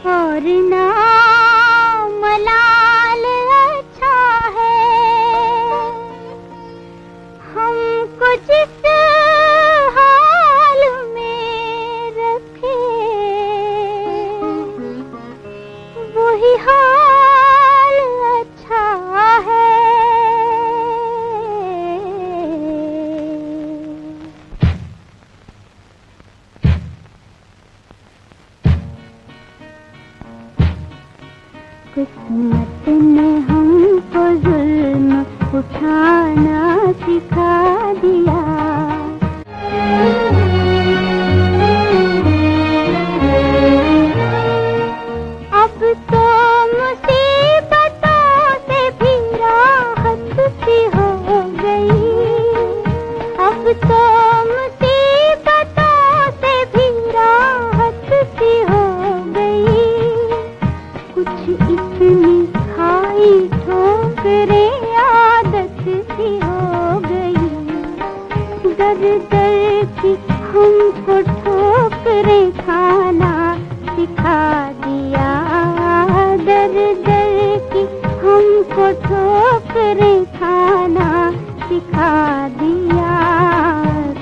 और नाम मलाल अच्छा है। हमको जिस हाल में रखे वही हाल अच्छा है। किस्मत ने हमको जुल्म उठाना सिखा दिया। अब तो मुसीबतों से भी राहत सी हो गई। अब तो मुसीबतों से भी राहत सी हो गई। कुछ इतनी खाई ठोकरें आदत सी हो गई। दर दर की हमको ठोकरें खाना सिखा दिया। दर दर की हमको ठोकरें खाना सिखा दिया।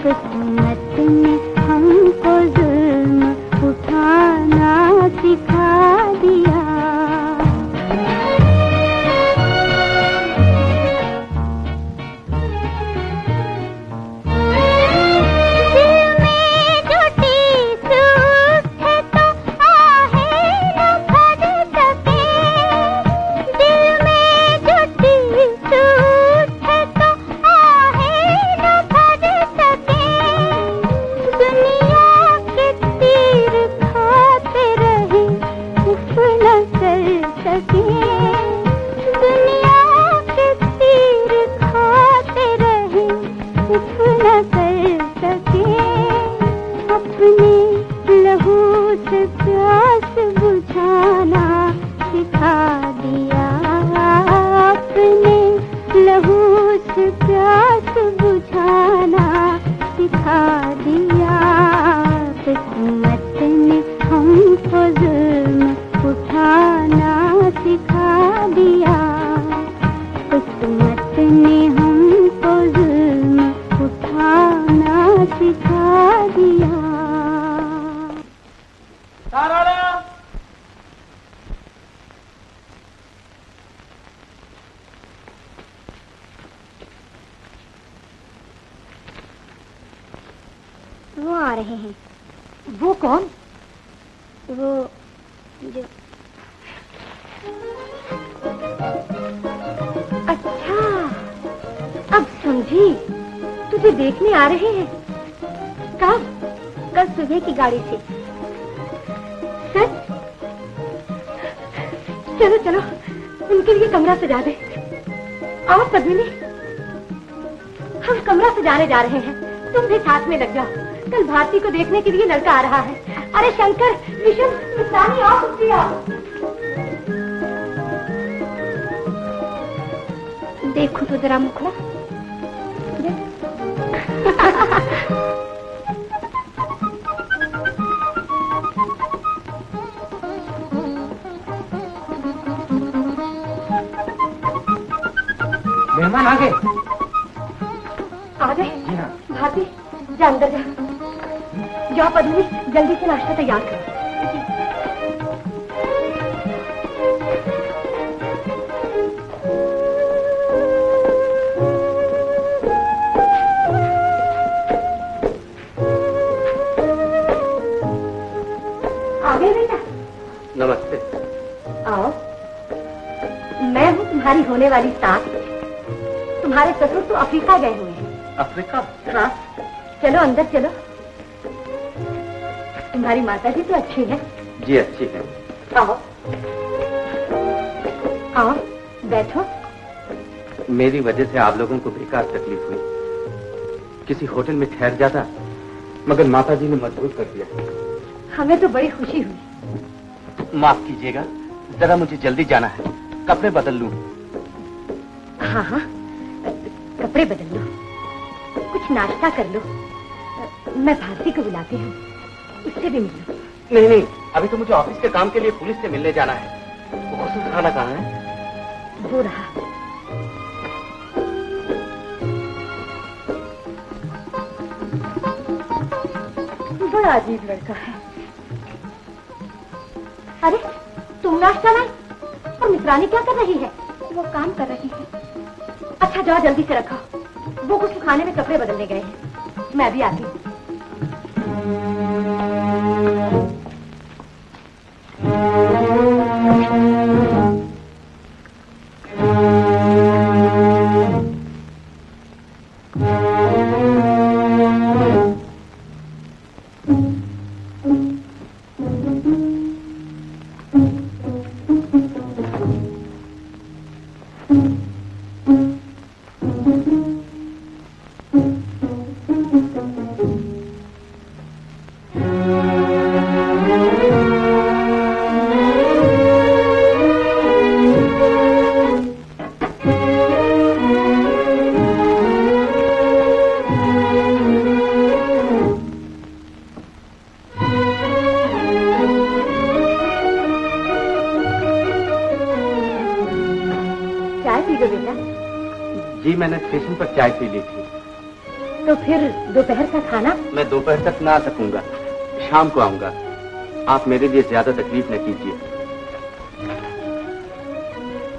किस्मत ने हमको जुल्म उठाना सिखा दिया। दिल में जो टीस है तो आहें वो आ रहे हैं। वो कौन? वो जो अच्छा, अब समझी। तुझे देखने आ रहे हैं। कब? कल सुबह की गाड़ी से। सच? चलो चलो, उनके लिए कमरा सजा दे। आओ पद्मिनी, हम कमरा सजाने जा रहे हैं, तुम भी साथ में लग जाओ। कल भारती को देखने के लिए लड़का आ रहा है। अरे शंकर, विष्णु, मिताली, आओ तुम भी आओ। देखो तो जरा मुखड़ा। मेहमान आ गए? आ गए? जी हाँ। भारती, जा अंदर जा। जाओ पद्मिनी, जल्दी से नाश्ता तैयार करो। आ गए बेटा? नमस्ते। आओ। मैं हूँ तुम्हारी होने वाली सास। तुम्हारे ससुर तो अफ्रीका गए हुए हैं। अफ्रीका? हाँ, चलो अंदर चलो। तुम्हारी माता जी तो अच्छी है? जी अच्छी है। आओ आओ, बैठो। मेरी वजह से आप लोगों को बेकार तकलीफ हुई। किसी होटल में ठहर जाता, मगर माता जी ने मजबूर कर दिया। हमें तो बड़ी खुशी हुई। माफ कीजिएगा, जरा मुझे जल्दी जाना है। कपड़े बदल लूं? हाँ हाँ, कपड़े बदल लो, कुछ नाश्ता कर लो। मैं भारती को बुलाती हूँ, उससे भी मिल लो। नहीं नहीं, अभी तो मुझे ऑफिस के काम के लिए पुलिस से मिलने जाना है। वो गुस्ल खाना कहाँ है? वो रहा। बड़ा अजीब लड़का है। अरे तुम नाश्ता लाए और मित्रानी क्या कर रही है? वो काम कर रही है। अच्छा जाओ, जल्दी से रखो। वो कुछ खाने में कपड़े बदलने गए हैं। मैं भी आती हूँ। मैंने स्टेशन पर चाय पी ली थी। तो फिर दोपहर का खाना? मैं दोपहर तक ना आ सकूंगा, शाम को आऊंगा। आप मेरे लिए ज्यादा तकलीफ न कीजिए।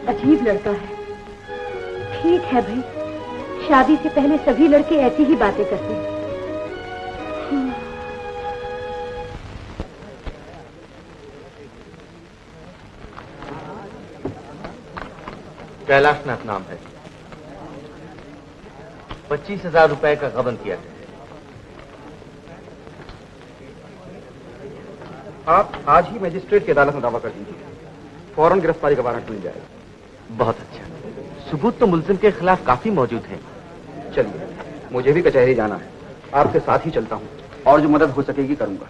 अजीब लड़का है। ठीक है भाई, शादी से पहले सभी लड़के ऐसी ही बातें करते हैं। कैलाशनाथ नाम है। 25,000 रुपए का गबन किया है। आप आज ही मजिस्ट्रेट की अदालत में दावा कर दीजिए, फौरन गिरफ्तारी का वारंट मिल जाएगा। बहुत अच्छा, सबूत तो मुल्जिम के खिलाफ काफी मौजूद है। चलिए, मुझे भी कचहरी जाना है, आपके साथ ही चलता हूँ और जो मदद हो सकेगी करूंगा।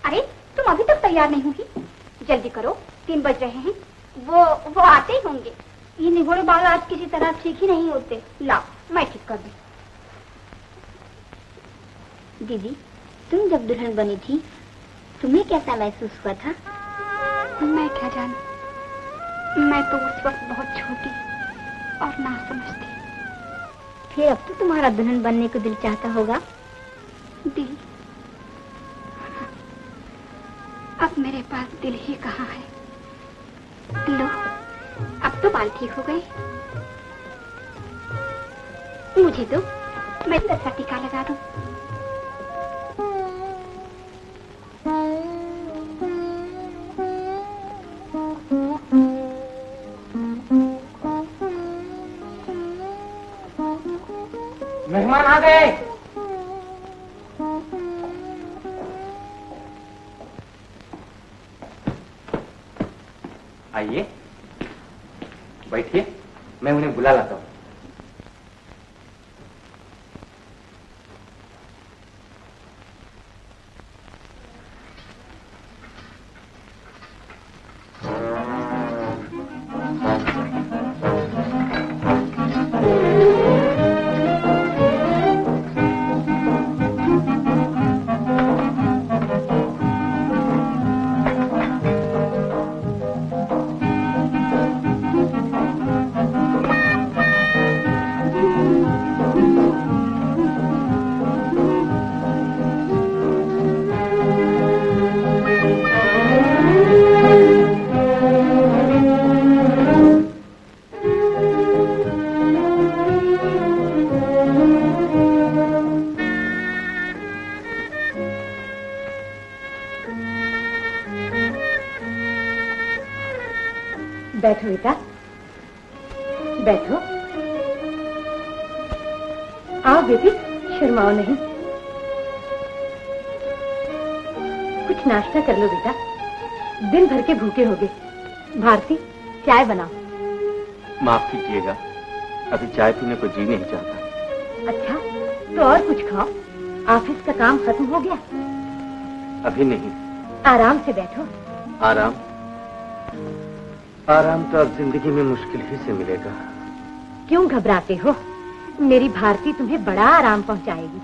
अरे तुम अभी तक तैयार नहीं हुई? जल्दी करो, 3 बज रहे हैं। वो आते ही होंगे। ये निगोड़े बाल आज किसी तरह ठीक ही नहीं होते। लाओ, मैं ठीक कर दूं। दीदी, तुम जब दुल्हन बनी थी, तुम्हें कैसा महसूस हुआ था? मैं क्या जानूं, मैं तो उस वक्त बहुत छोटी और नासमझ थी। फिर अब तो तुम्हारा दुल्हन बनने को दिल चाहता होगा? दिल? अब मेरे पास दिल ही कहाँ है। लो, अब तो बाल ठीक हो गए। मुझे तो मैं अच्छा टीका लगा दूं। मेहमान आ गए। आइए, बैठिए, मैं उन्हें बुला लाता हूँ। बैठो बेटा, बैठो। आओ बेटी, शर्माओ नहीं। कुछ नाश्ता कर लो बेटा, दिन भर के भूखे होगे। भारती, चाय बनाओ। माफ कीजिएगा, अभी चाय पीने को जी नहीं चाहता। अच्छा, तो और कुछ खाओ। ऑफिस का काम खत्म हो गया? अभी नहीं। आराम से बैठो। आराम तो अब जिंदगी में मुश्किल ही से मिलेगा। क्यों घबराते हो? मेरी भारती तुम्हें बड़ा आराम पहुंचाएगी।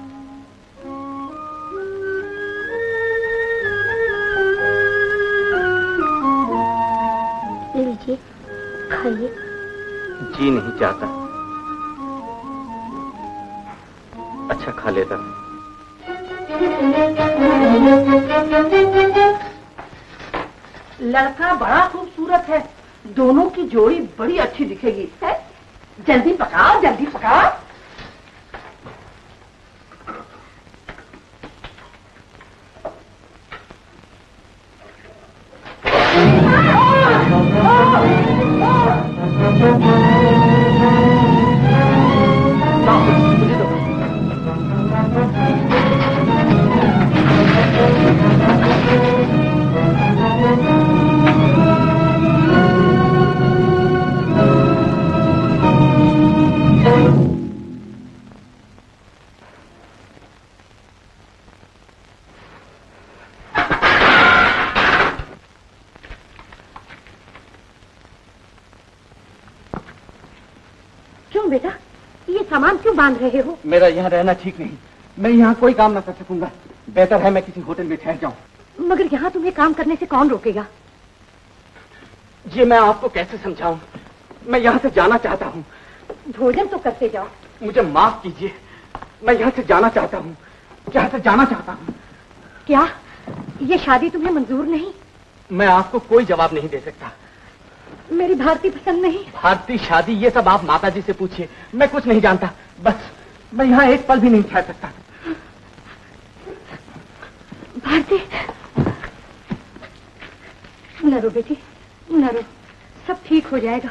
लीजिए, खाइए। जी नहीं चाहता। अच्छा, खा लेता। लड़का बड़ा खूबसूरत है, दोनों की जोड़ी बड़ी अच्छी दिखेगी। है? जल्दी पकाओ, जल्दी पकाओ। क्यों बेटा, ये सामान क्यों बांध रहे हो? मेरा यहाँ रहना ठीक नहीं। मैं यहाँ कोई काम ना कर सकूंगा। बेहतर है मैं किसी होटल में ठहर जाऊं। मगर यहाँ तुम्हें काम करने से कौन रोकेगा? ये मैं आपको कैसे समझाऊं? मैं यहाँ से जाना चाहता हूँ। भोजन तो करते जाओ। मुझे माफ कीजिए, मैं यहाँ से जाना चाहता हूँ। यहाँ से जाना चाहता हूँ। क्या ये शादी तुम्हें मंजूर नहीं? मैं आपको कोई जवाब नहीं दे सकता। मेरी भारती पसंद नहीं। भारती, शादी, ये सब आप माताजी से पूछिए। मैं कुछ नहीं जानता। बस मैं यहाँ एक पल भी नहीं ठहर सकता। भारती, न रो बेटी, न रो, सब ठीक हो जाएगा।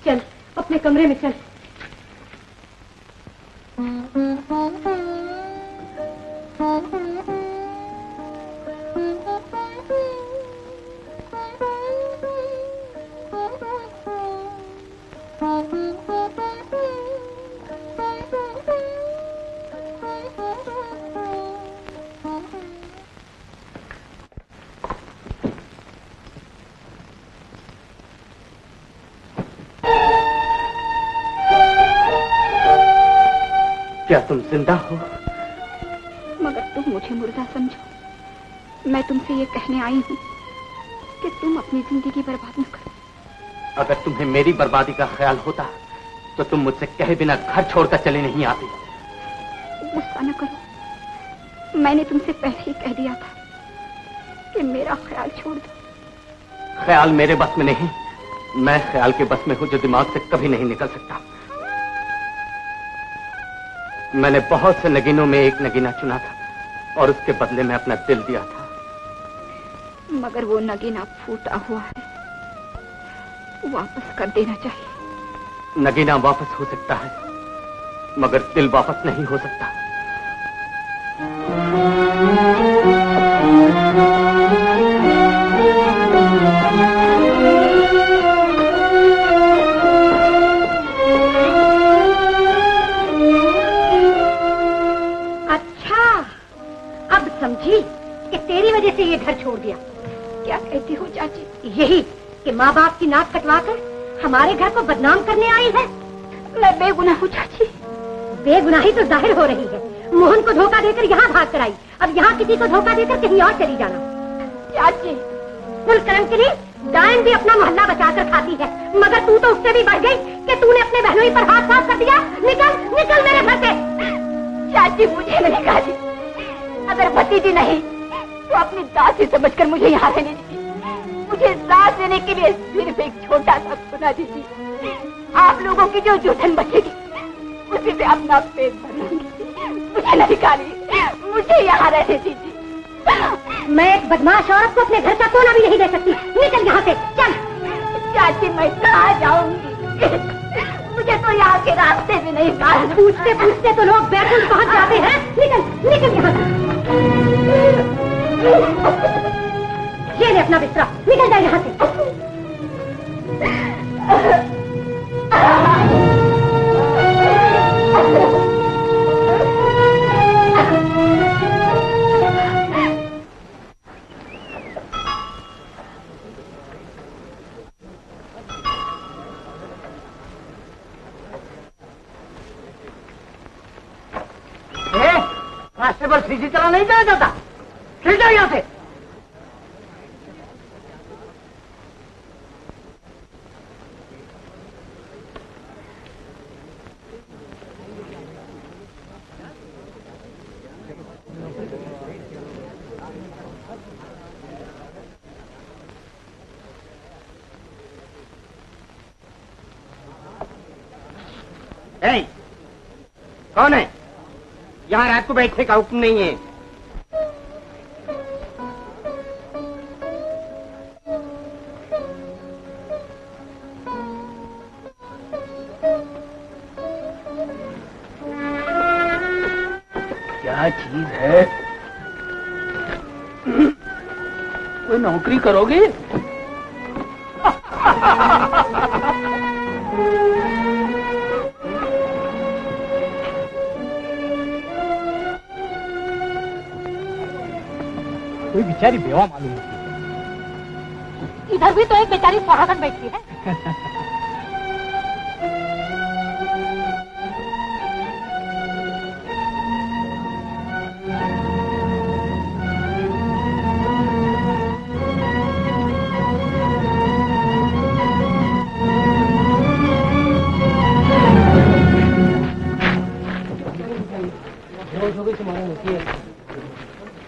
चल अपने कमरे में चल। क्या तुम जिंदा हो? मगर तुम मुझे मुर्दा समझो। मैं तुमसे ये कहने आई हूँ कि तुम अपनी जिंदगी बर्बाद न करो। अगर तुम्हें मेरी बर्बादी का ख्याल होता तो तुम मुझसे कहे बिना घर छोड़कर चले नहीं आती। गुस्सा न करो, मैंने तुमसे पहले ही कह दिया था कि मेरा ख्याल छोड़ दो। ख्याल मेरे बस में नहीं। मैं ख्याल के बस में हूँ जो दिमाग से कभी नहीं निकल सकता। मैंने बहुत से नगीनों में एक नगीना चुना था और उसके बदले में अपना दिल दिया था। मगर वो नगीना फूटा हुआ है, वापस कर देना चाहिए। नगीना वापस हो सकता है मगर दिल वापस नहीं हो सकता। समझी कि तेरी वजह से ये घर छोड़ दिया। क्या कहती हो चाची? यही कि माँ बाप की नाक कटवाकर हमारे घर को बदनाम करने आई है। मैं बेगुनाह हूँ चाची। बेगुनाही तो जाहिर हो रही है। मोहन को धोखा देकर यहाँ भाग कर आई, अब यहाँ किसी को धोखा देकर कहीं और चली जाना। चाची, कुल कर्म के लिए डायन भी अपना मोहल्ला बचाकर खाती है, मगर तू तो उससे भी बढ़ गई कि तूने अपने बहनोई पर हाथ साफ कर दिया। निकल निकल मेरे घर से। चाची मुझे नहीं खाती, अगर भतीजी नहीं तो अपनी दासी समझकर मुझे यहाँ रहने दीजिए। मुझे सांस लेने के लिए सिर्फ एक छोटा सा खुना दीजिए। आप लोगों की जो जूठन बचेगी उसी से अपना पेट भर लूंगी। मुझे नहीं खानी, मुझे यहाँ रहने दीजिए। मैं एक बदमाश औरत को अपने घर का कोना भी नहीं दे सकती। निकल यहाँ से, चल। चाची मैं कहाँ जाऊंगी? मुझे तो यहाँ के रास्ते भी नहीं मालूम। पूछते पूछते तो लोग बैकुंठ पहुँच जाते हैं। निकल निकल यहाँ से। ये ले अपना बिस्तरा, निकल जाए यहाँ से। रास्ते पर सीधी चला नहीं जाया जाता। चल जाओ यहाँ से। कौन है? यहाँ रात को बैठने का हुक्म नहीं है। क्या चीज है? कोई नौकरी करोगे? कोई बेचारी बेवा मालूम होती है। इधर भी तो एक बेचारी सुहागन बैठी है।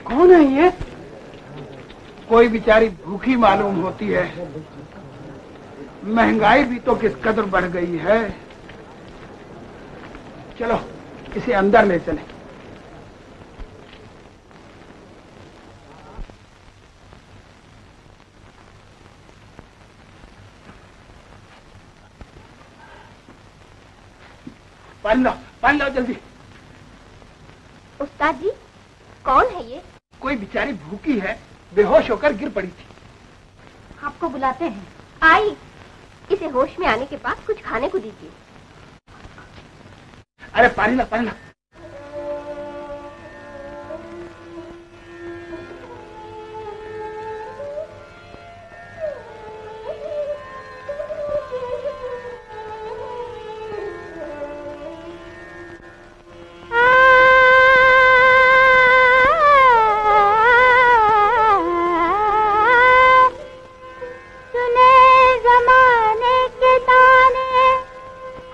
कौन है ये? कोई बेचारी भूखी मालूम होती है। महंगाई भी तो किस कदर बढ़ गई है। चलो इसे अंदर ले चले। पानी लाओ जल्दी। उस्ताद जी, कौन है ये? कोई बेचारी भूखी है, बेहोश होकर गिर पड़ी थी। आपको बुलाते हैं। आई, इसे होश में आने के बाद कुछ खाने को दीजिए। अरे पानी ला, पानी ला।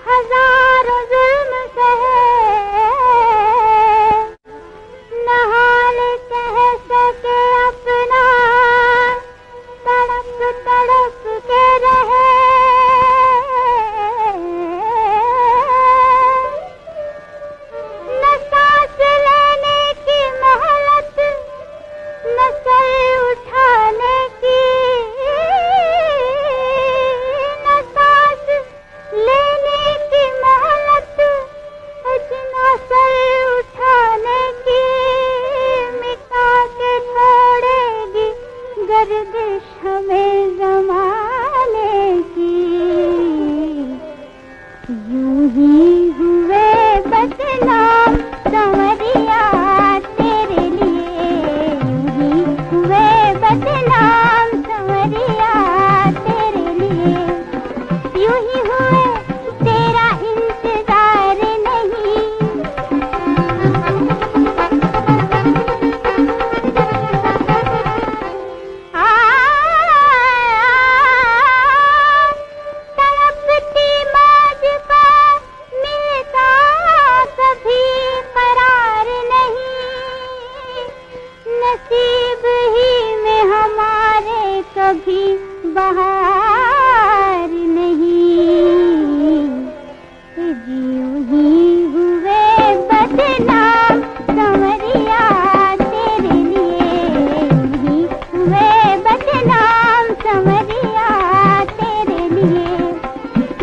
हजारों जुल्म सहे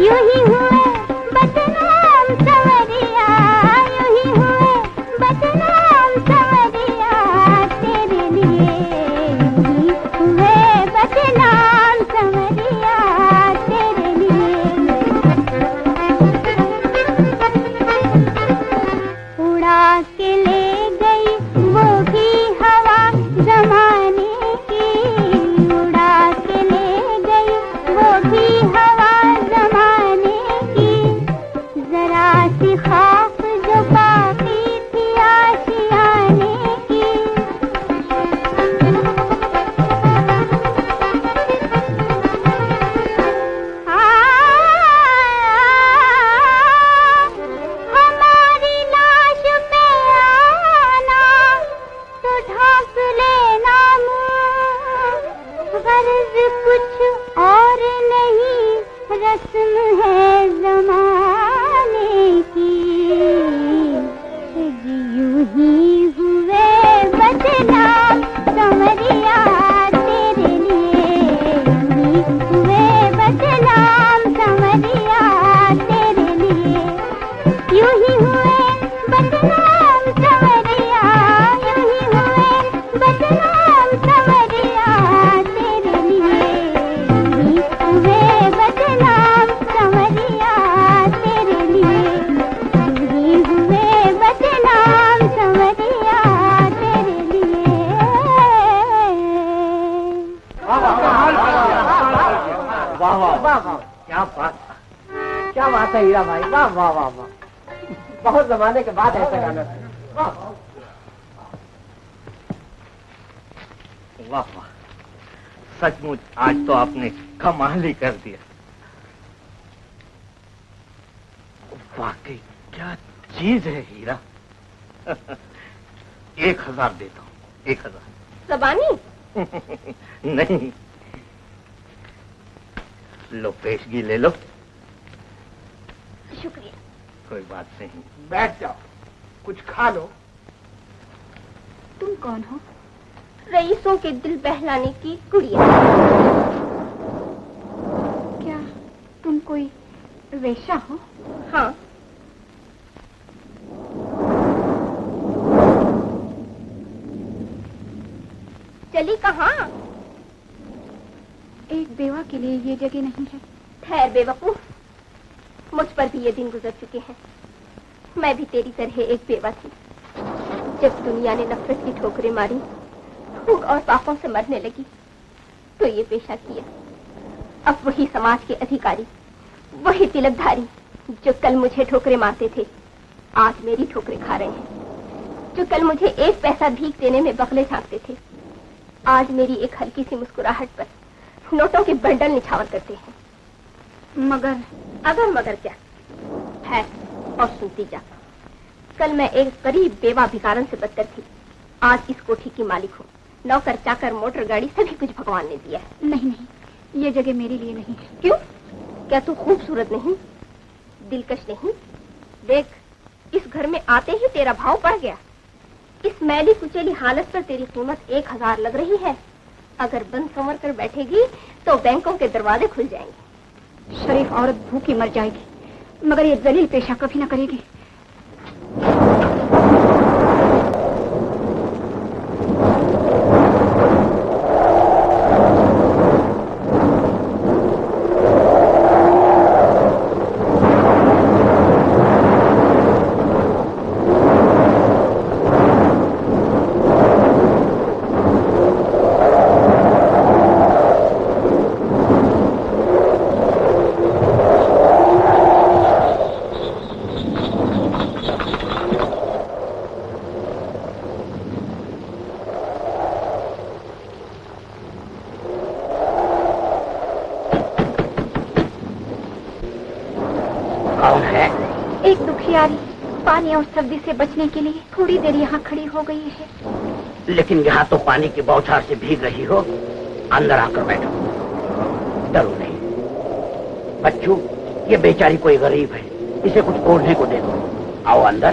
यूं ही हुए बदनाम संवरिया, यूं ही हुए बदनाम संवरिया तेरे लिए, यूं ही हुए बदनाम संवरिया तेरे लिए। उड़ा के ले गई वो भी हवा जमाने की, उड़ा के ले गई वो भी हवा जमाने की, जरा सी खौफ जो बाकी थी आशियाने की। हमारी लाश पे आना तो ढांक लेना मुंह, गर्ज कुछ और नहीं रस्म है जमाने की। यूं ही हुए बदनाम संवरिया तेरे लिए, यूं ही हुए बदनाम संवरिया तेरे लिए, यूं ही हुए बदनाम संवरिया, यूं ही हुए बदनाम संवरिया तेरे लिए, यूं ही हुए बदनाम संवरिया तेरे लिए, यूं ही हुए बदनाम संवरिया तेरे लिए। वाह वाह वाह वाह, क्या बात, क्या बात है हीरा भाई, वाह वाह वाह वाह, बहुत जमाने के बाद ऐसा गाना था। वाह वाह वाह, सचमुच आज तो आपने कमाल ही कर दिया। वाकई क्या चीज है हीरा। 1000 देता हूँ, 1000। ज़बानी? नहीं, लो पेशगी ले लो। शुक्रिया। कोई बात नहीं। बैठ जाओ, कुछ खा लो। तुम कौन हो? रईसों के दिल बहलाने की गुड़िया। क्या तुम कोई वेश्या हो? हाँ। चली कहाँ? एक बेवा के लिए ये जगह नहीं है। ठहर बेवकूफ, मुझ पर भी ये दिन गुजर चुके हैं। मैं भी तेरी तरह एक बेवा थी। जब दुनिया ने नफरत की ठोकरें मारी, भूख और पापों से मरने लगी, तो ये पेशा किया। अब वही समाज के अधिकारी, वही तिलकधारी जो कल मुझे ठोकरें मारते थे, आज मेरी ठोकरें खा रहे हैं। जो कल मुझे 1 पैसा भीख देने में बगले झांकते थे, आज मेरी एक हल्की सी मुस्कुराहट पर नोटों के बंडल निछावर करते हैं। मगर क्या है? और सुनती जा। कल मैं एक गरीब बेवा भिखारन से बदतर थी, आज इस कोठी की मालिक हूँ। नौकर चाकर मोटर गाड़ी सभी कुछ भगवान ने दिया है। नहीं, ये जगह मेरे लिए नहीं है। क्यों? क्या तू खूबसूरत नहीं, दिलकश नहीं? देख, इस घर में आते ही तेरा भाव बढ़ गया। इस मैली कुचेली हालत पर तेरी कीमत 1000 लग रही है। अगर बंद संवर कर बैठेगी तो बैंकों के दरवाजे खुल जाएंगे। शरीफ औरत भूखी मर जाएगी, मगर ये जलील पेशा कभी न करेगी। पानी और सर्दी से बचने के लिए थोड़ी देर यहाँ खड़ी हो गई है। लेकिन यहाँ तो पानी की बौछार से भीग रही हो। अंदर आकर बैठो, डरो नहीं। बच्चू, ये बेचारी कोई गरीब है, इसे कुछ ओढ़ने को दे दो। आओ अंदर,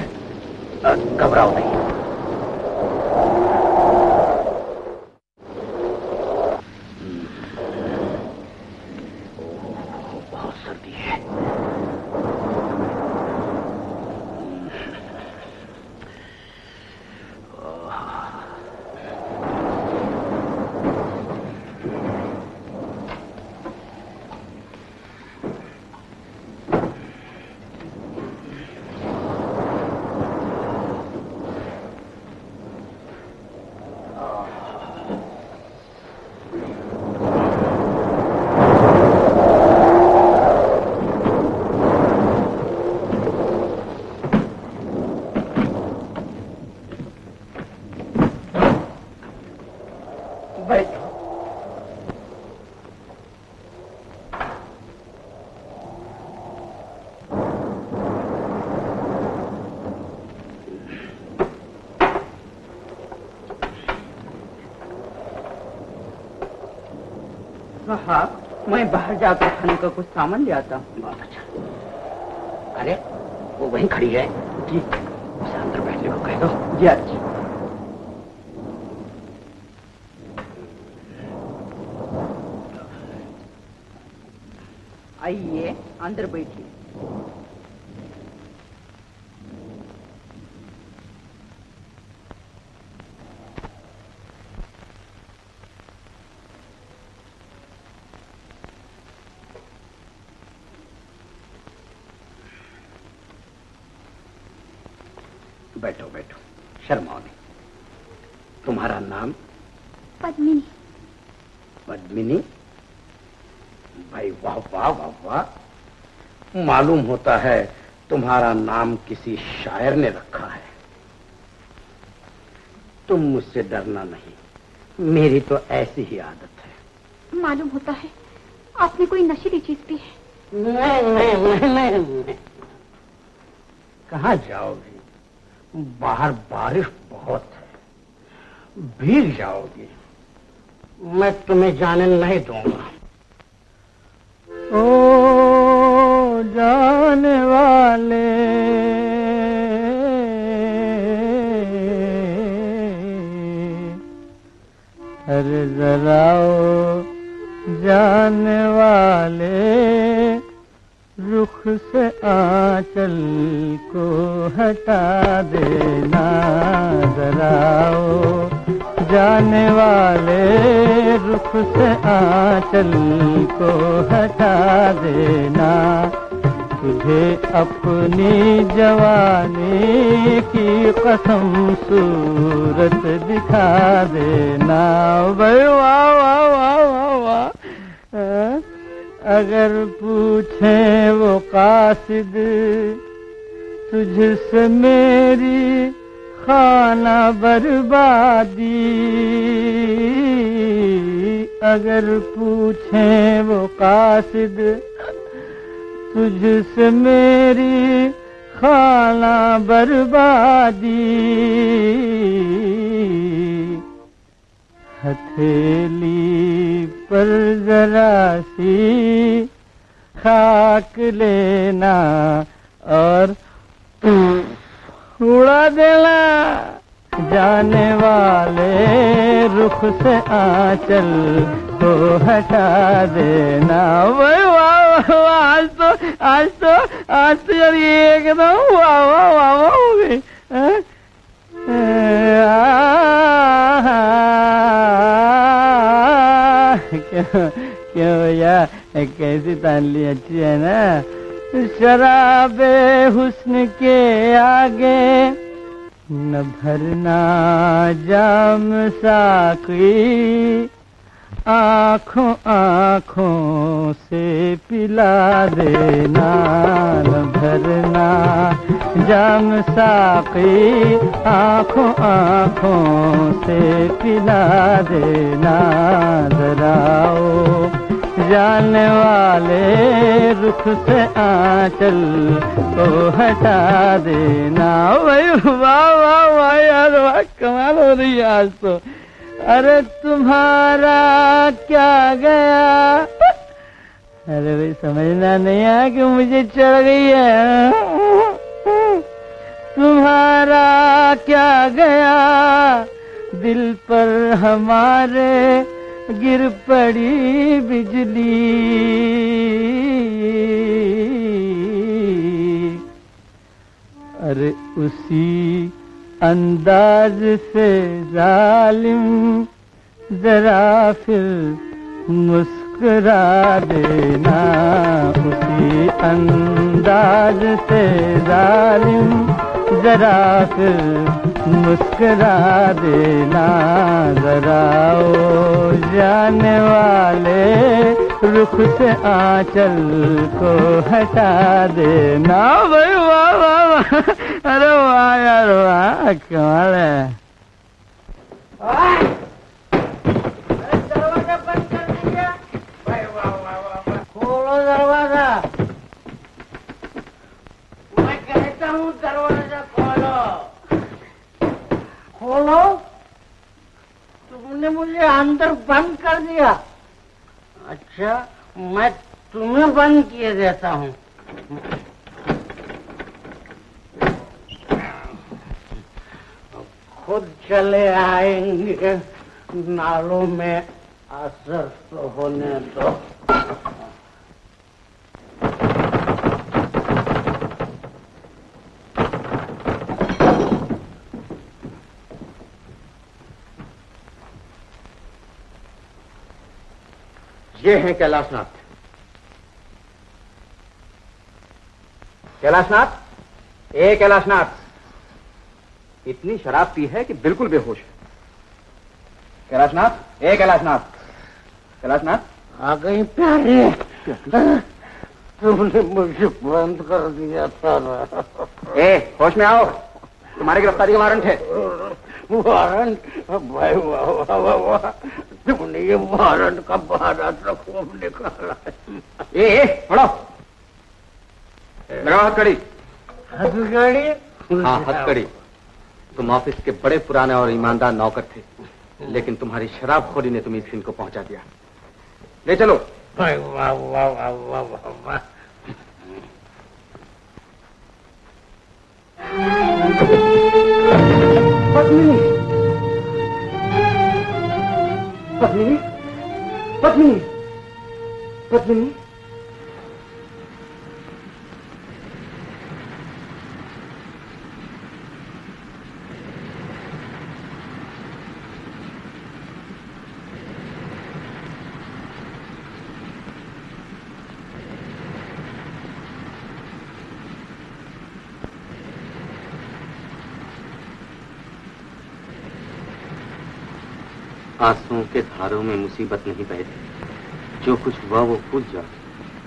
घबराओ नहीं। बहुत सर्दी है। हाँ, मैं बाहर जाकर खाने का कुछ सामान ले आता हूँ। बहुत अच्छा। अरे वो वहीं खड़ी है जी, उसे अंदर बैठने को कह दो। जी अच्छा। आइए अंदर बैठिए। बैठो बैठो, शर्माओ नहीं। तुम्हारा नाम? पद्मिनी। पद्मिनी? भाई वाह वाह वाह वाह, मालूम होता है तुम्हारा नाम किसी शायर ने रखा है। तुम मुझसे डरना नहीं, मेरी तो ऐसी ही आदत है। मालूम होता है आपने कोई नशीली चीज पी है। नहीं। कहाँ जाओगी? बाहर बारिश बहुत है, भीग जाओगी। मैं तुम्हें जाने नहीं दूंगा। ओ जाने वाले अरे जरा ओ जाने वाले, रुख से आंचल को हटा देना। जरा ओ जाने वाले, रुख से आंचल को हटा देना। तुझे अपनी जवानी की कसम सूरत दिखा देना। भाई वाह वाह वाह वाह वाह। अगर पूछें वो कासिद तुझसे मेरी खाना बर्बादी, अगर पूछें वो कासिद तुझसे मेरी खाना बर्बादी, हथेली पर जरा सी खाक लेना और उड़ा देना। जाने वाले, रुख से आंचल को हटा देना। वाह वाह वाह, आज तो यार ये एकदम वाह वाह वाह वाह हो गई। क्यों भैया, कैसी तान ली? अच्छी है ना? शराबे हुस्न के आगे न भरना जाम साकी, आँखों आँखों से पिला देना। न भरना जाम साकी, आँखों आँखों से पिला देना। जरा ओ जाने वाले, रुख से आंचल को हटा देना। भाई वाह वाह वाह यार, वाह कमाल हो रही है आज तो। अरे तुम्हारा क्या गया? अरे भाई समझना नहीं है कि मुझे चढ़ गई है। तुम्हारा क्या गया? दिल पर हमारे गिर पड़ी बिजली। अरे उसी अंदाज से जालिम जरा फिर मुस्कुरा देना। उसी अंदाज से जालिम जरा फिर मुस्कुरा देना। जरा ओ जाने वाले, रुख से आंचल को हटा देना। भाई वाह वाह वाह, अरे वाह यार वाह, कमाल है। दरवाजा बंद कर दिया। वाह वाह वाह वाह, खोलो दरवाजा। मैं कहता हूँ दरवाजा खोलो। खोलो। तुमने मुझे अंदर बंद कर दिया। अच्छा अच्छा, मैं तुम्हें बंद किए देता हूँ। खुद चले आएंगे, नालों में असर तो होने दो। ये हैं कैलाशनाथ। कैलाशनाथ, ए कैलाशनाथ, इतनी शराब पी है कि बिल्कुल बेहोश है। कैलाशनाथ, ए कैलाशनाथ, कैलाशनाथ। आ गई प्यारी, तुमने मुझे बंद कर दिया था ना। ए, होश में आओ, तुम्हारी गिरफ्तारी का वारंट है। वारंट? भाई वाह वाह वाह वाह, तुमने ये वारंट का बहाना तो खूब निकाला है। ए, पढ़ो, लगाओ हथकड़ी। हथकड़ी? हाँ, हथकड़ी। तुम ऑफिस के बड़े पुराने और ईमानदार नौकर थे, लेकिन तुम्हारी शराबखोरी ने तुम्हें इस दिन को पहुंचा दिया। ले चलो। भाई वाह वाह वाह वाह वाह वाह। पत्नी, पत्नी, पत्नी, पत्नी। आंसुओं के धारों में मुसीबत नहीं बहती। जो कुछ हुआ वो भूल जाओ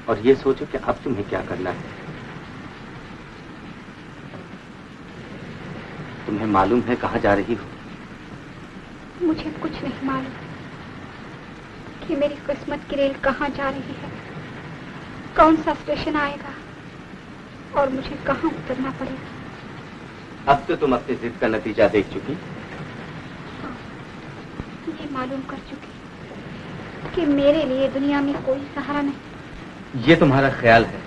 और ये सोचो कि अब तुम्हें क्या करना है। तुम्हें मालूम है कहाँ जा रही हो? मुझे कुछ नहीं मालूम कि मेरी किस्मत की रेल कहाँ जा रही है, कौन सा स्टेशन आएगा और मुझे कहाँ उतरना पड़ेगा। अब तो तुम अपनी जिद का नतीजा देख चुकी। ये मालूम कर चुकी कि मेरे लिए दुनिया में कोई सहारा नहीं। ये तुम्हारा ख्याल है,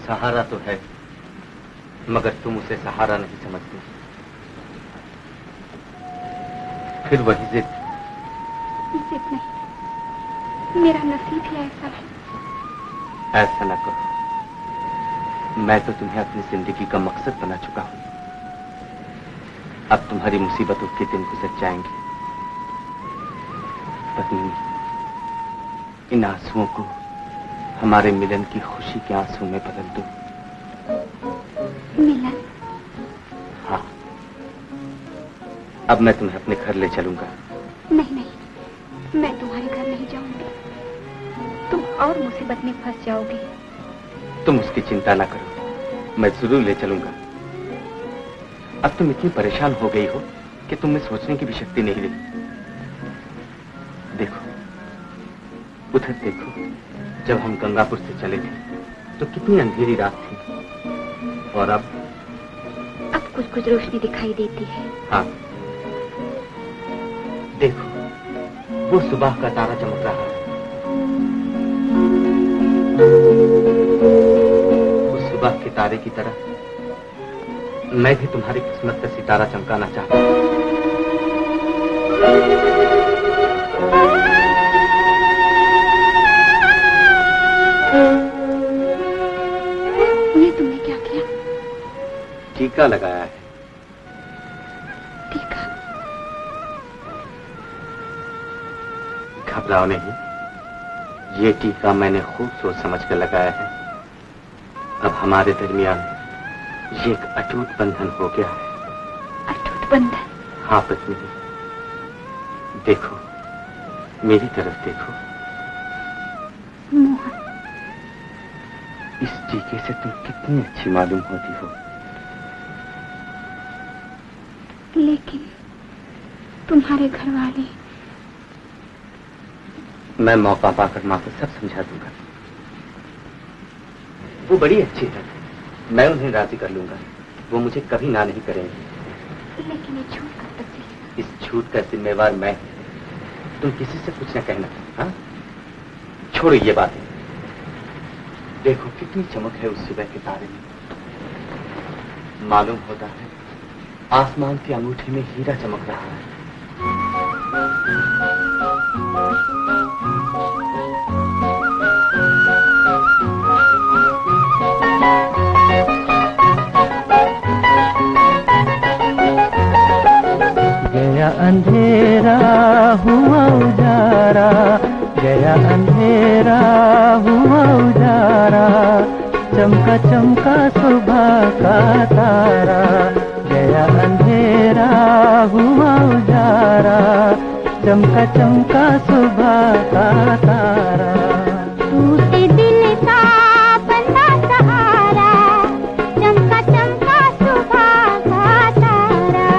सहारा तो है, मगर तुम उसे सहारा नहीं समझते। फिर वही जिद नहीं, मेरा नसीब ही ऐसा है। ऐसा न करो, मैं तो तुम्हें अपनी जिंदगी का मकसद बना चुका हूं। अब तुम्हारी मुसीबतों के दिन गुजर जाएंगे। पत्नी, इन आंसुओं को हमारे मिलन की खुशी के आंसू में बदल दो। मिलन? हाँ, अब मैं तुम्हें अपने घर ले चलूंगा। नहीं नहीं, मैं तुम्हारे घर नहीं जाऊंगी, तुम और मुसीबत में फंस जाओगे। तुम उसकी चिंता ना करो, मैं जरूर ले चलूंगा। अब तुम इतनी परेशान हो गई हो कि तुम में सोचने की भी शक्ति नहीं रही। देखो, उधर देखो, जब हम गंगापुर से चले थे तो कितनी अंधेरी रात थी, और अब कुछ कुछ रोशनी दिखाई देती है। हाँ, देखो, वो सुबह का तारा चमक रहा है। उस सुबह के तारे की तरह मैं भी तुम्हारी किस्मत का सितारा चमकाना चाहता हूँ। ये तुमने क्या किया? टीका लगाया है। टीका? घबराओ नहीं, ये टीका मैंने खूब सोच समझ कर लगाया है। अब हमारे दरमियान ये एक अटूट बंधन हो गया है। अटूट बंधन? हाँ पत्नी, देखो, मेरी तरफ देखो। मोहन, इस टीके से तुम कितनी अच्छी मालूम होती हो। लेकिन तुम्हारे घर वाले। मैं मौका पाकर माँ को सब समझा दूंगा। वो बड़ी अच्छी है, मैं उन्हें राजी कर लूंगा। वो मुझे कभी ना नहीं करेंगे। लेकिन ये झूठ कब तक चलेगा? इस झूठ का जिम्मेवार मैं। तुम किसी से कुछ न कहना। हाँ, छोड़ो ये बातें। देखो कितनी चमक है उस सुबह के तारे में। मालूम होता है आसमान की अंगूठी में हीरा चमक रहा है। गया अंधेरा हुआ उजारा, गया अंधेरा हुआ उजारा, चमका चमका सुबह का तारा। गया अंधेरा हुआ उजारा, चमका चमका सुबह का तारा। टूटे दिल का बंदा सहारा, चमका चमका सुबह का तारा।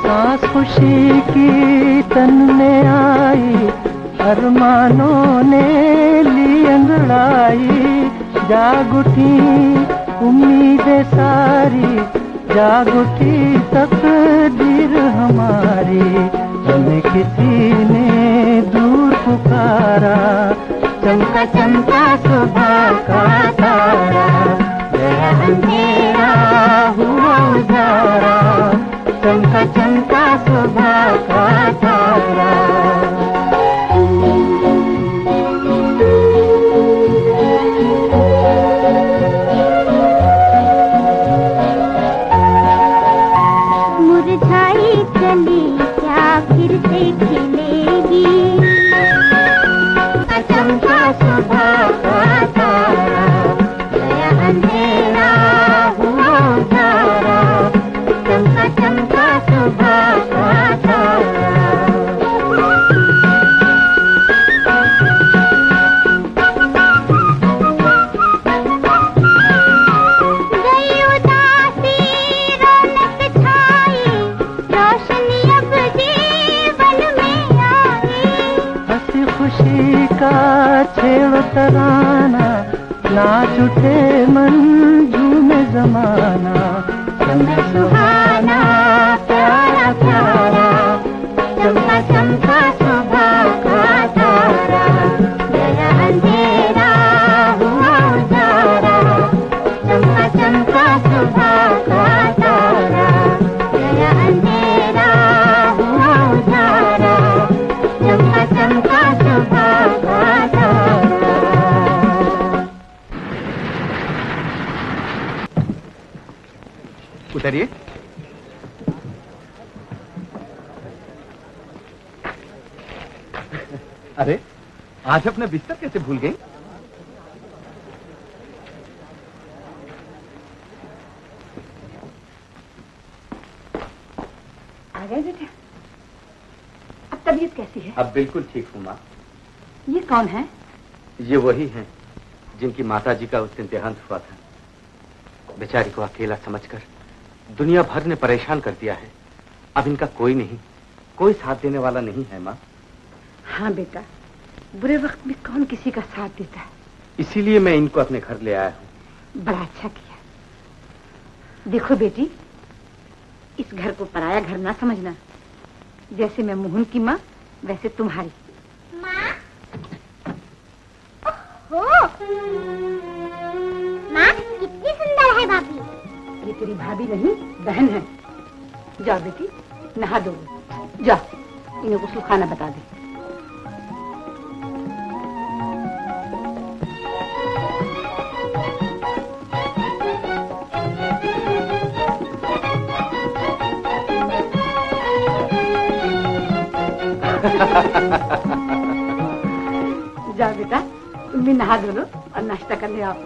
सांस खुशी की तन में आई, अरमानों ने ली अंगड़ाई। जाग उठी उम्मीदें सारी, जाग उठी तकदीर हमारी। हमें किसी ने दूर पुकारा, चमका चमका सुबह का तारा। गया अंधेरा हुआ उजारा, चमका चमका सुबह का तारा। मुरझाई चली क्या फिर से खिलेगी, चमका सुबह का तारा। गया अंधेरा हुआ उजारा, चमका चमका सुबह का तारा। गई उदासी रौनक छाई, रोशनी अब जीवन में आई। हंसी खुशी का छेड़ तराना, नाच उठे मन झूमे जमाना। समय सुहाना प्यारा प्यारा, चमका चमका सुबह का तारा। गया अंधेरा हुआ उजारा, चमका चमका सुबह का तारा। गया अंधेरा हुआ उजारा, चमका चमका सुबह का तारा। उतरिए। अरे आज अपना बिस्तर कैसे भूल गई? आ गए बेटा? अब तबीयत कैसी है? अब बिल्कुल ठीक हूँ माँ। ये कौन है? ये वही हैं जिनकी माताजी का उस दिन देहांत हुआ था। बेचारी को अकेला समझकर दुनिया भर ने परेशान कर दिया है। अब इनका कोई नहीं, कोई साथ देने वाला नहीं है माँ। हाँ बेटा, बुरे वक्त में कौन किसी का साथ देता है। इसीलिए मैं इनको अपने घर ले आया हूँ। बड़ा अच्छा किया। देखो बेटी, इस घर को पराया घर ना समझना। जैसे मैं मोहन की माँ, वैसे तुम्हारी। माँ, माँ कितनी सुंदर है भाभी। ये तेरी भाभी नहीं, बहन है। जाओ बेटी, नहा दो। जाओ, इन्हें गुस्ल खाना बता दे। जाओ बेटा, तुम भी नहा धो लो और नाश्ता करने आओ।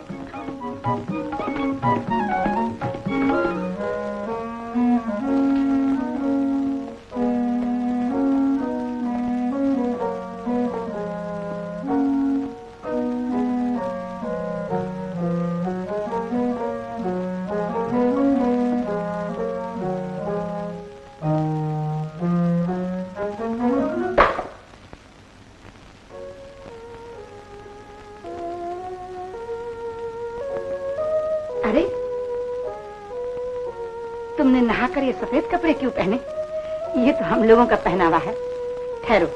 तुमने नहाकर ये सफेद कपड़े क्यों पहने? ये तो हम लोगों का पहनावा है। ठहरो।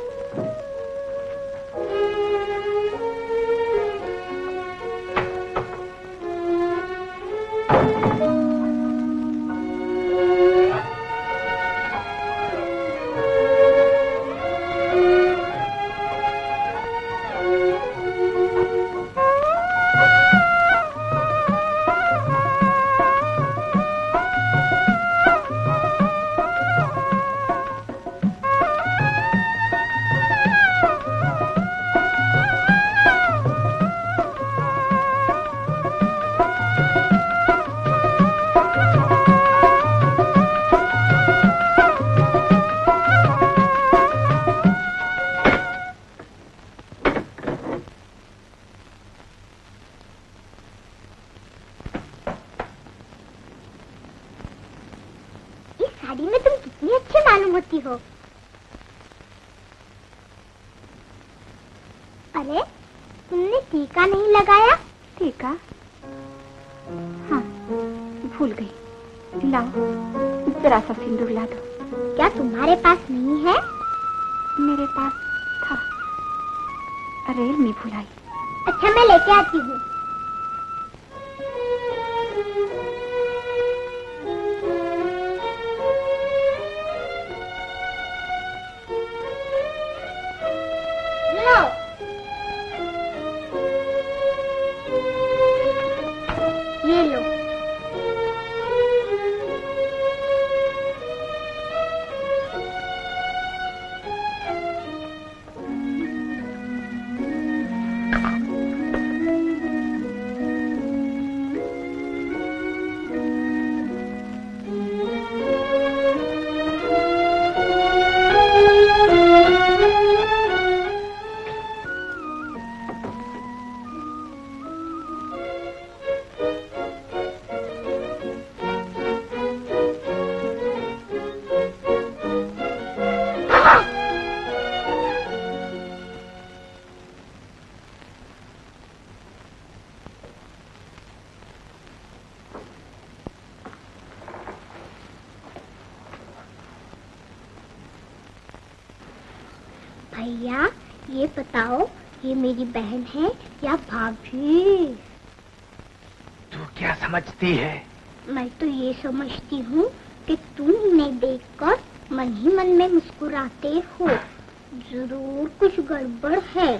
भैया ये बताओ, ये मेरी बहन है या भाभी? तू क्या समझती है? मैं तो ये समझती हूँ कि तुम इन्हें देखकर मन ही मन में मुस्कुराते हो। जरूर कुछ गड़बड़ है।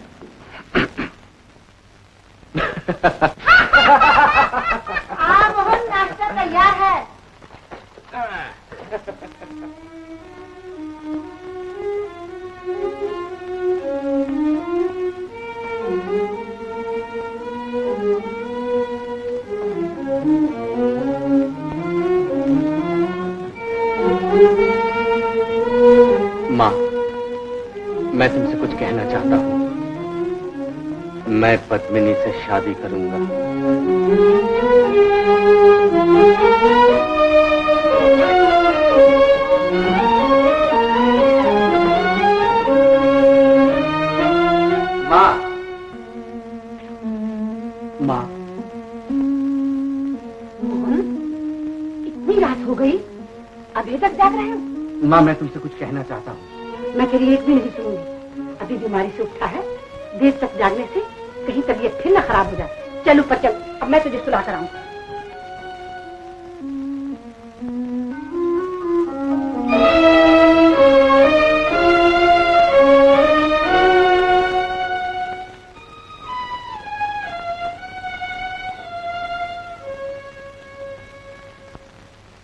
मोहन, नाश्ता तैयार है। माँ, मैं तुमसे कुछ कहना चाहता हूँ। मैं पद्मिनी से शादी करूंगा। माँ, माँ। मोहन, इतनी रात हो गई, अभी तक जाग रहे हो? माँ, मैं तुमसे कुछ कहना चाहता हूँ। मैं तेरी एक भी नहीं सुनूंगी। अभी बीमारी से उठा है, देर तक जागने से कहीं तबीयत फिर न खराब हो जाए। चल ऊपर चल, अब मैं तुझे सुला कर आऊं।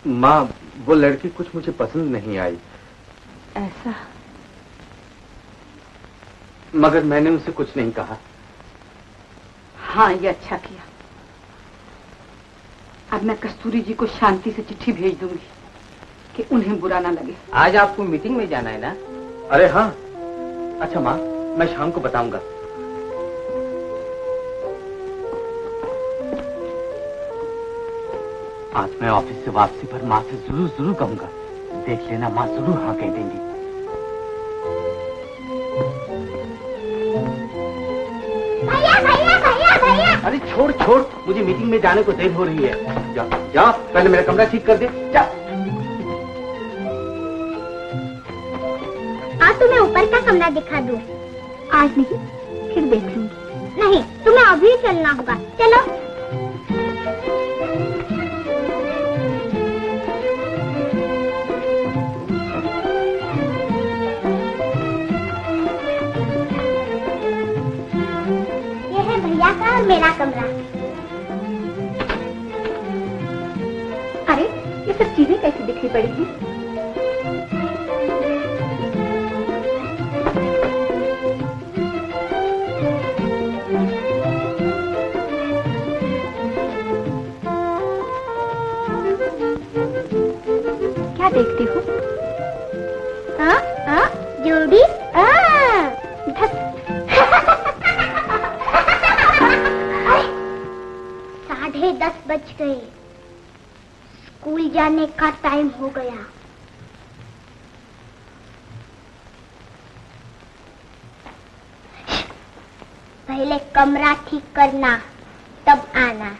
माँ, वो लड़की कुछ मुझे पसंद नहीं आई। ऐसा? मगर मैंने उसे कुछ नहीं कहा। हाँ, ये अच्छा किया। अब मैं कस्तूरी जी को शांति से चिट्ठी भेज दूंगी कि उन्हें बुरा ना लगे। आज आपको मीटिंग में जाना है ना? अरे हाँ। अच्छा माँ, मैं शाम को बताऊंगा। आज मैं ऑफिस से वापसी पर माँ से जरूर कहूंगा। देख लेना, माँ जरूर हाँ कह देंगी। अरे छोड़, मुझे मीटिंग में जाने को देर हो रही है। जा, पहले मेरा कमरा ठीक कर दे। जा। तुम्हें ऊपर का कमरा दिखा दूं। आज नहीं, फिर देख लूंगी। नहीं, तुम्हें अभी चलना होगा। चलो। ये है भैया का और मेरा कमरा। अरे, ये सब चीजें कैसे बिखरी पड़ी हैं? क्या देखती हो? जोड़ी। 10:30 बज गए। स्कूल जाने का टाइम हो गया। पहले कमरा ठीक करना, तब आना।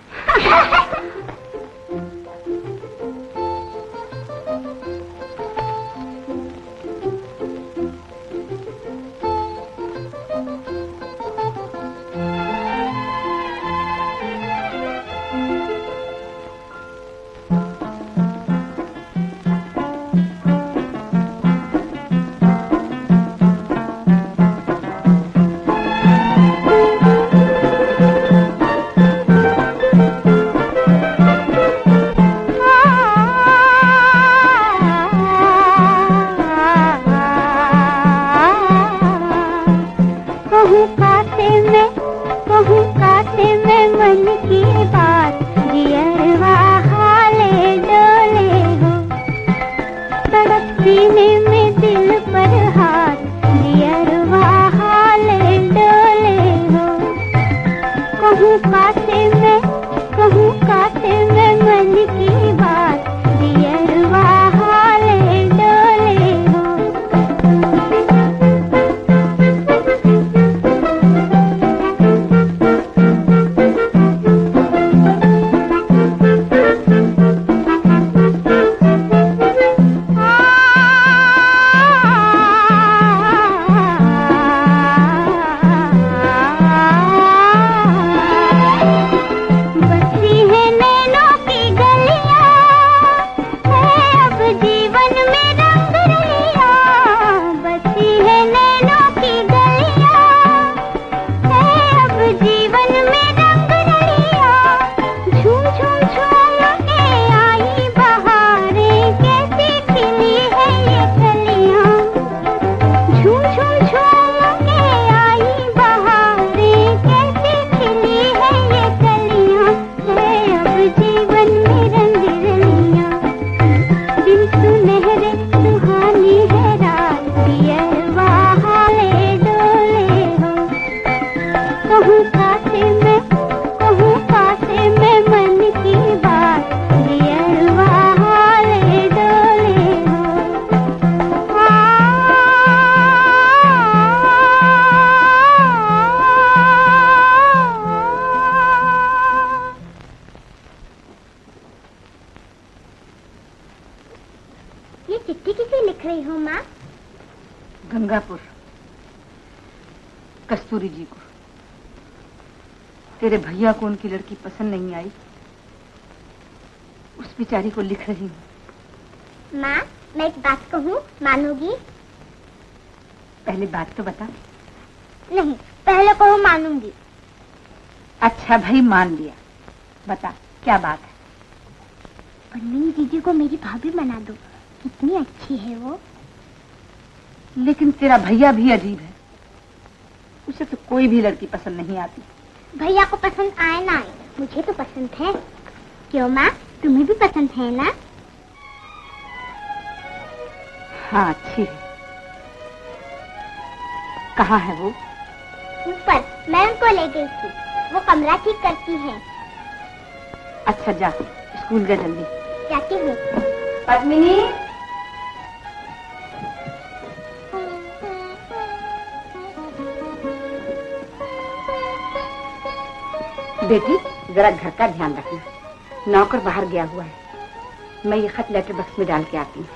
गंगापुर, कस्तूरी जी को। तेरे भैया को उनकी लड़की पसंद नहीं आई, उस बेचारी को लिख रही हूँ। माँ, मैं एक बात कहूँ, मानोगी? पहले बात तो बता। नहीं, पहले कहो मानूंगी। अच्छा भाई, मान लिया। बता क्या बात है? पद्मिनी दीदी को मेरी भाभी बना दो, कितनी अच्छी है वो। लेकिन तेरा भैया भी अजीब है, उसे तो कोई भी लड़की पसंद नहीं आती। भैया को पसंद आए ना आए, मुझे तो पसंद है। क्यों माँ, तुम्हें भी पसंद है ना? हाँ, अच्छी है। कहाँ है वो? ऊपर, मैं उनको ले गई थी, वो कमरा ठीक करती है। अच्छा जा, स्कूल जा जल्दी। जाती हूँ। पद्मिनी, बेटी जरा घर का ध्यान रखना, नौकर बाहर गया हुआ है। मैं ये खत लेटर बॉक्स में डाल के आती हूँ।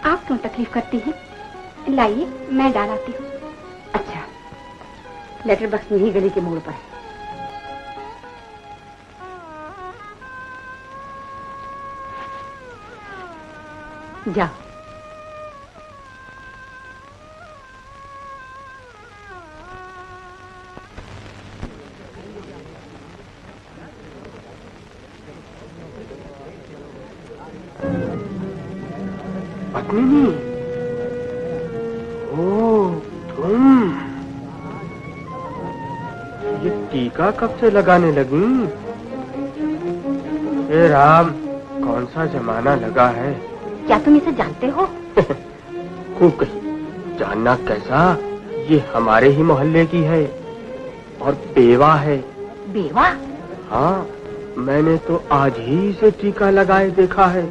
आप क्यों तकलीफ करती हैं? लाइए, मैं डाल आती हूँ। अच्छा, लेटर बॉक्स यही गली के मोड़ पर है। जाओ। पद्मिनी, ओ तुम ये टीका कब से लगाने लगी? हे राम, कौन सा जमाना लगा है। क्या तुम इसे जानते हो? खूब कही। जानना कैसा, ये हमारे ही मोहल्ले की है और बेवा है। बेवा? हाँ, मैंने तो आज ही इसे टीका लगाए देखा है।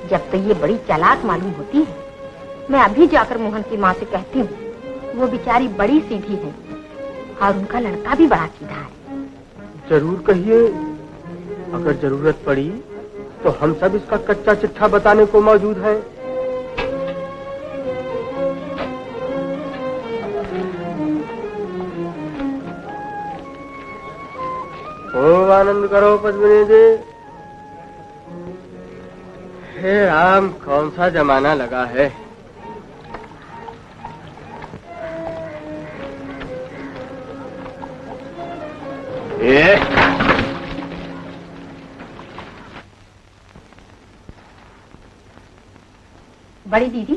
जब तो ये बड़ी चालाक मालूम होती है। मैं अभी जाकर मोहन की माँ से कहती हूँ, वो बेचारी बड़ी सीधी है और उनका लड़का भी बड़ा सीधा है। जरूर कहिए, अगर जरूरत पड़ी तो हम सब इसका कच्चा चिट्ठा बताने को मौजूद हैं। खूब आनंद करो पद्मिनी जी। हे राम, कौन सा जमाना लगा है। बड़ी दीदी,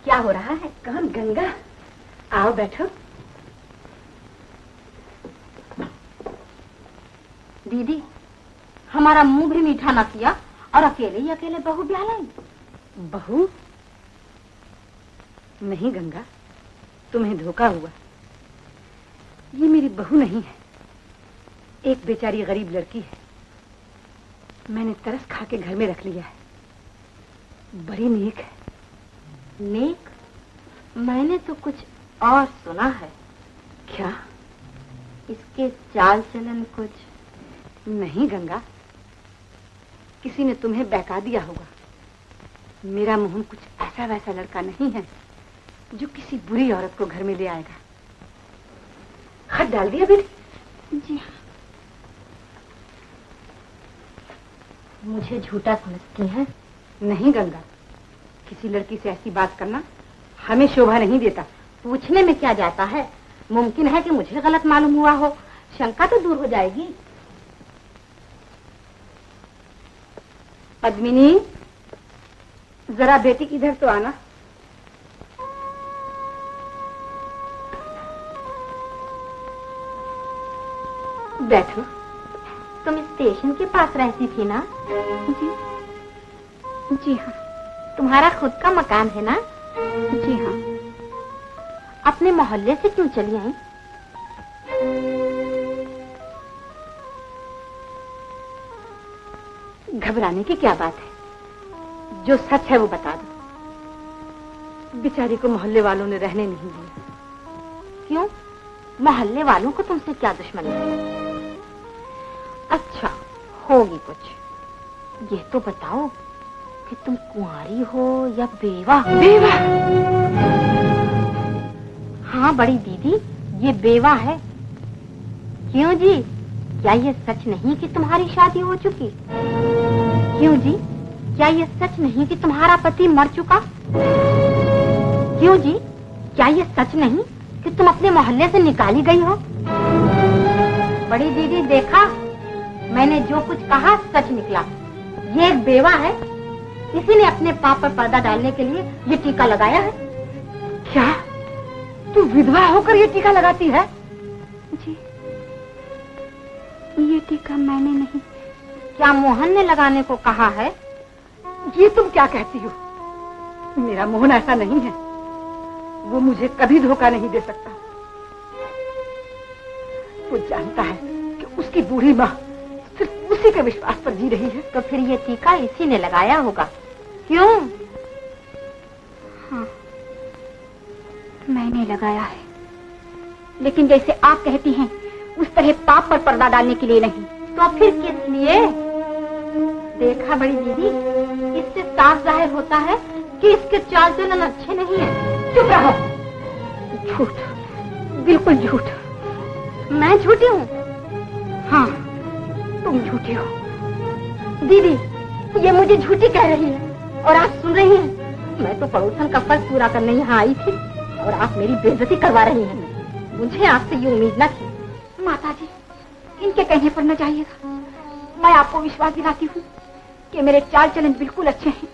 क्या हो रहा है? कौन? गंगा, आओ बैठो। दीदी, हमारा मुंह भी मीठा न किया और अकेले ही अकेले बहू ब्याह लाई। बहू? नहीं गंगा, तुम्हें धोखा हुआ। ये मेरी बहू नहीं है, एक बेचारी गरीब लड़की है। मैंने तरस खा के घर में रख लिया है। बड़ी नेक है। नेक? मैंने तो कुछ और सुना है। क्या? इसके चाल चलन कुछ। नहीं गंगा, किसी ने तुम्हें बहका दिया होगा। मेरा मोहन कुछ ऐसा वैसा लड़का नहीं है जो किसी बुरी औरत को घर में ले आएगा। खत डाल दिया बेटी? जी हाँ। मुझे झूठा समझती हैं? नहीं गंगा, किसी लड़की से ऐसी बात करना हमें शोभा नहीं देता। पूछने में क्या जाता है, मुमकिन है कि मुझे गलत मालूम हुआ हो, शंका तो दूर हो जाएगी। पद्मिनी, जरा बेटी इधर तो आना। बैठो। तुम स्टेशन के पास रहती थी ना? जी जी हाँ। तुम्हारा खुद का मकान है ना? जी हाँ। अपने मोहल्ले से क्यों चली आई? घबराने की क्या बात है, जो सच है वो बता दो। बेचारी को मोहल्ले वालों ने रहने नहीं दिया। क्यों? मोहल्ले वालों को तुमसे क्या दुश्मनी है? अच्छा, होगी कुछ। ये तो बताओ कि तुम कुंवारी हो या बेवा? बेवा? हाँ बड़ी दीदी, ये बेवा है। क्यों जी, क्या ये सच नहीं कि तुम्हारी शादी हो चुकी? क्यों जी, क्या ये सच नहीं कि तुम्हारा पति मर चुका? क्यों जी, क्या ये सच नहीं कि तुम अपने मोहल्ले से निकाली गई हो? बड़ी दीदी, देखा, मैंने जो कुछ कहा सच निकला। ये एक बेवा है, इसी ने अपने पाप पर पर्दा डालने के लिए ये टीका लगाया है। क्या तू विधवा होकर ये टीका लगाती है? जी, ये टीका मैंने नहीं। क्या मोहन ने लगाने को कहा है? ये तुम क्या कहती हो? मेरा मोहन ऐसा नहीं है, वो मुझे कभी धोखा नहीं दे सकता। वो जानता है कि उसकी बूढ़ी माँ सिर्फ उसी के विश्वास पर जी रही है। तो फिर ये टीका इसी ने लगाया होगा। क्यों? हाँ, मैंने लगाया है, लेकिन जैसे आप कहती हैं उस तरह पाप पर पर्दा डालने के लिए नहीं। तो फिर किस लिए? देखा बड़ी दीदी, इससे साफ जाहिर होता है कि इसके चाल चलन अच्छे नहीं है। चुप रहो। झूठ, बिल्कुल झूठ। मैं झूठी हूँ? हाँ, तुम झूठी हो। दीदी, ये मुझे झूठी कह रही है और आप सुन रही हैं? मैं तो पड़ोसन का फर्ज पूरा करने यहाँ आई थी और आप मेरी बेइज्जती करवा रही हैं। मुझे आपसे ये उम्मीद न थी। माताजी, इनके कहने पर न जाइएगा। मैं आपको विश्वास दिलाती हूँ कि मेरे चाल चलन बिल्कुल अच्छे हैं,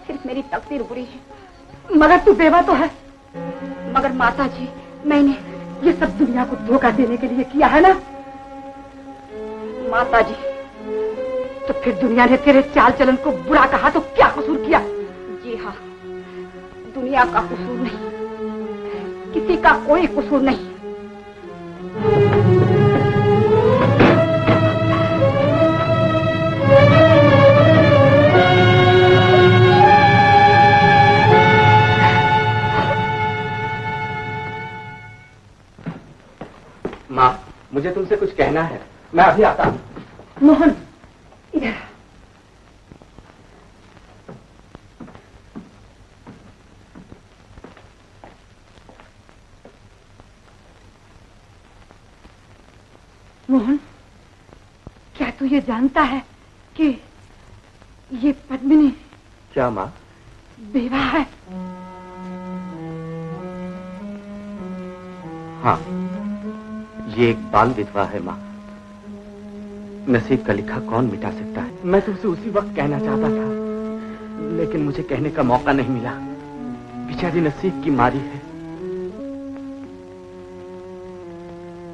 सिर्फ मेरी तकदीर बुरी है। मगर तू बेवा तो है। मगर माताजी, मैंने ये सब दुनिया को धोखा देने के लिए किया है ना? माताजी, तो फिर दुनिया ने तेरे चाल चलन को बुरा कहा तो क्या कसूर किया? जी हाँ, दुनिया का कसूर नहीं, किसी का कोई कसूर नहीं। माँ, मुझे तुमसे कुछ कहना है, मैं अभी आता हूँ। मोहन, इधर। मोहन, क्या तू ये जानता है कि ये पद्मिनी क्या माँ? बेवा है? हाँ, ये एक बाल विधवा है माँ। नसीब का लिखा कौन मिटा सकता है? मैं तुमसे उसी वक्त कहना चाहता था, लेकिन मुझे कहने का मौका नहीं मिला। बेचारी नसीब की मारी है।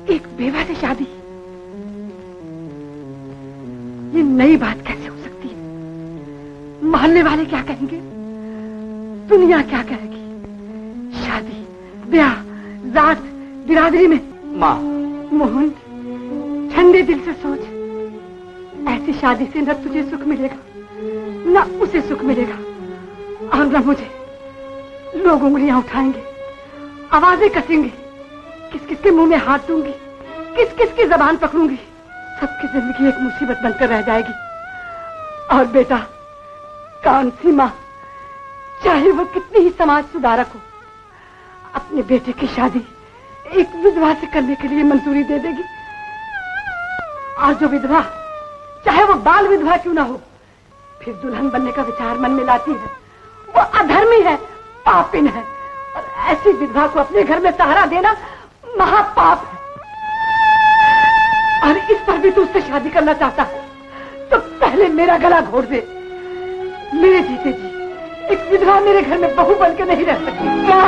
एक बेवा से शादी, ये नई बात कैसे हो सकती है? मोहल्ले वाले क्या कहेंगे? दुनिया क्या कहेगी? शादी, ब्याह, जात, बिरादरी में। माँ। मोहन, ठंडे दिल से सोच। ऐसी शादी से न तुझे सुख मिलेगा, न उसे सुख मिलेगा, और न मुझे। लोग उंगलियां उठाएंगे, आवाजें कसेंगे, किस किस के मुंह में हाथ दूंगी, किस किस की जबान पकड़ूंगी। सबकी जिंदगी एक मुसीबत बनकर रह जाएगी। और बेटा, कौन सी माँ, चाहे वो कितनी ही समाज सुधारक हो, अपने बेटे की शादी एक विधवा से करने के लिए मंजूरी दे देगी? और जो विधवा, चाहे वो बाल विधवा क्यों ना हो, फिर दुल्हन बनने का विचार मन में लाती है, वो अधर्मी है, पापिन है। और ऐसी विधवा को अपने घर में सहारा देना महापाप है। और इस पर भी तू उससे शादी करना चाहता है तो पहले मेरा गला घोट दे। मेरे जीते जी एक विधवा मेरे घर में बहू बन के नहीं रह सकती। क्या?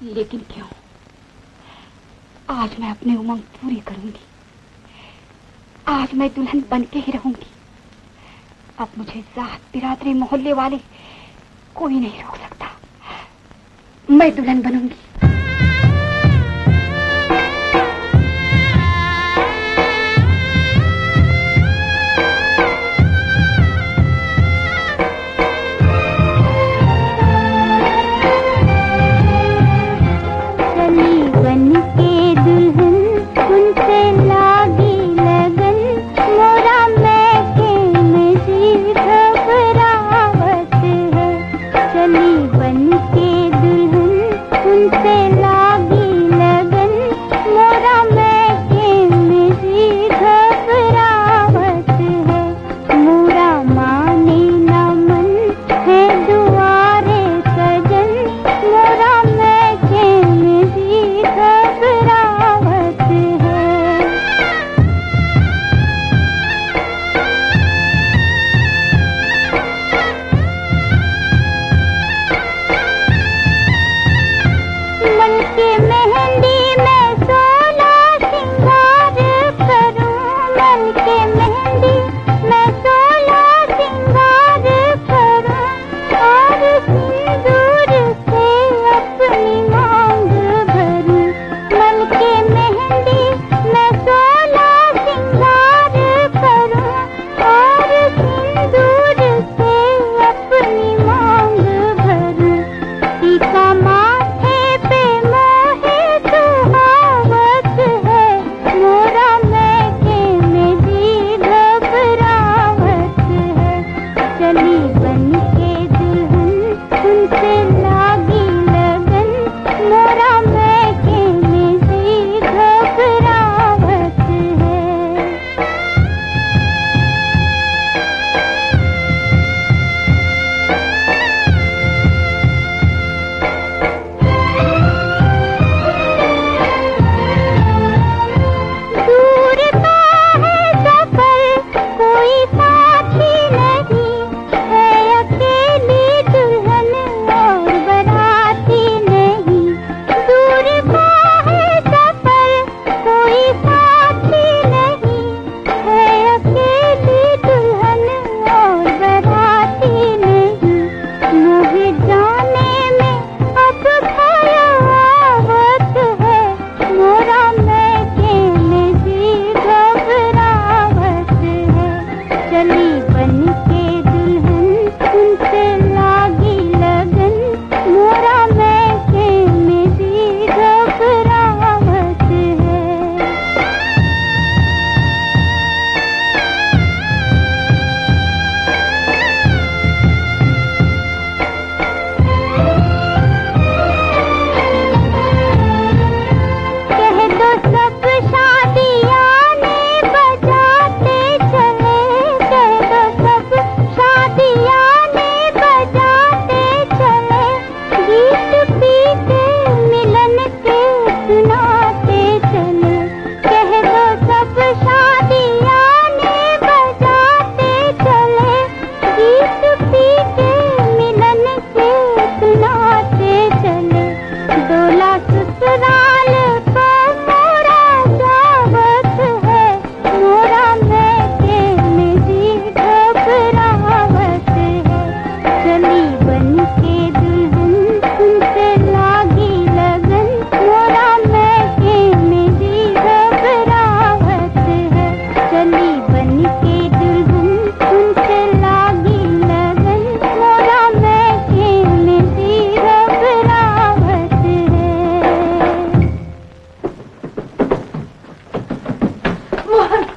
लेकिन क्यों? आज मैं अपनी उमंग पूरी करूंगी। आज मैं दुल्हन बन के ही रहूंगी। अब मुझे जात, बिरादरी, मोहल्ले वाले कोई नहीं रोक सकता। मैं दुल्हन बनूंगी।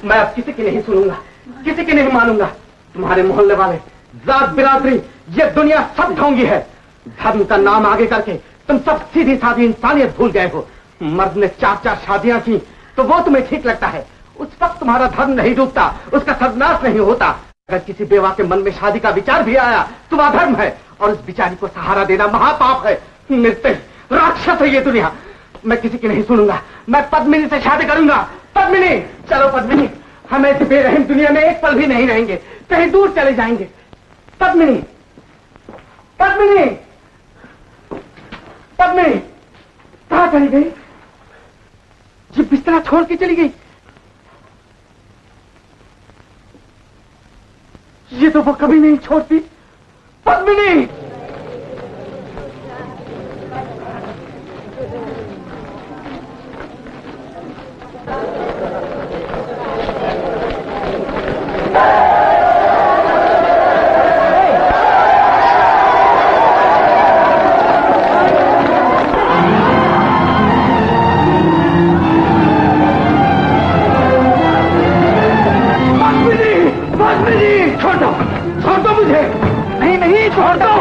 मैं अब किसी की नहीं सुनूंगा, किसी की नहीं मानूंगा। तुम्हारे मोहल्ले वाले, जात बिरादरी, ये दुनिया सब ढोंगी है। धर्म का नाम आगे करके तुम सब सीधी सादी इंसानियत भूल गए हो। मर्द ने 4-4 शादियां की तो वो तुम्हें ठीक लगता है। उस वक्त तुम्हारा धर्म नहीं डूबता, उसका सर्वनाश नहीं होता। अगर किसी बेवा के मन में शादी का विचार भी आया तो वह धर्म है, और उस बिचारी को सहारा देना महापाप है। निर्दय राक्षस है ये दुनिया। मैं किसी की नहीं सुनूंगा, मैं पद्मिनी से शादी करूंगा। पद्मिनी, चलो पद्मिनी, हम ऐसी बेरहम दुनिया में एक पल भी नहीं रहेंगे, कहीं दूर चले जाएंगे। पद्मिनी, पद्मिनी, पद्मिनी, कहां चली गई? ये बिस्तरा छोड़ के चली गई। ये तो वो कभी नहीं छोड़ती। पद्मिनी,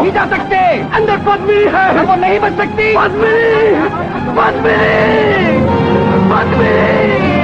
जा सकते, अंदर पद्मिनी है, वो नहीं बच सकती। पद्मिनी, पद्मिनी, पद्मिनी।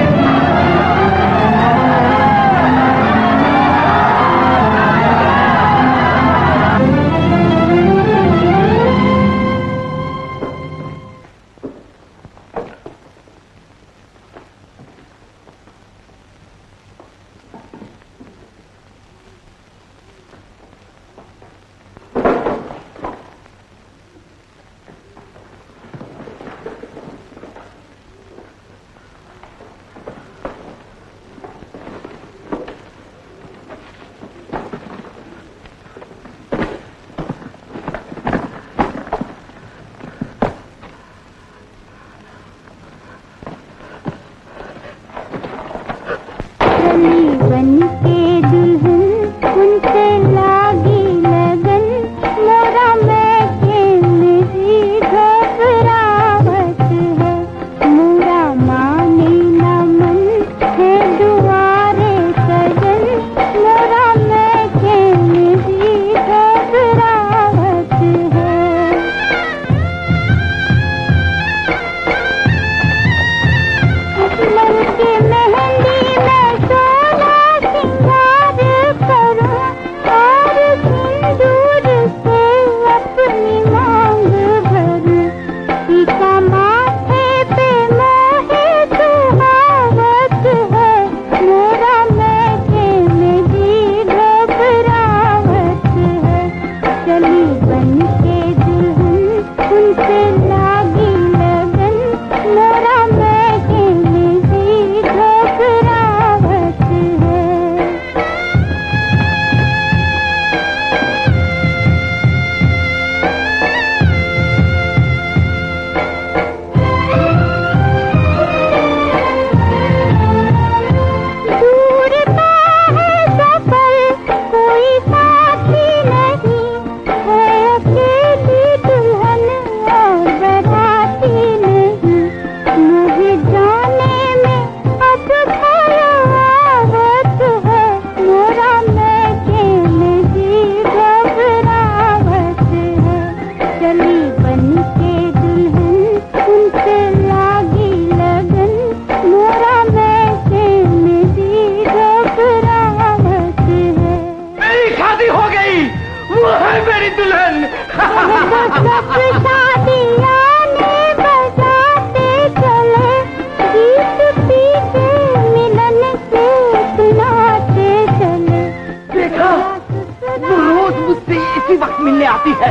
मिलने आती है।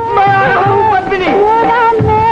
मैं आया हूँ पद्मिनी।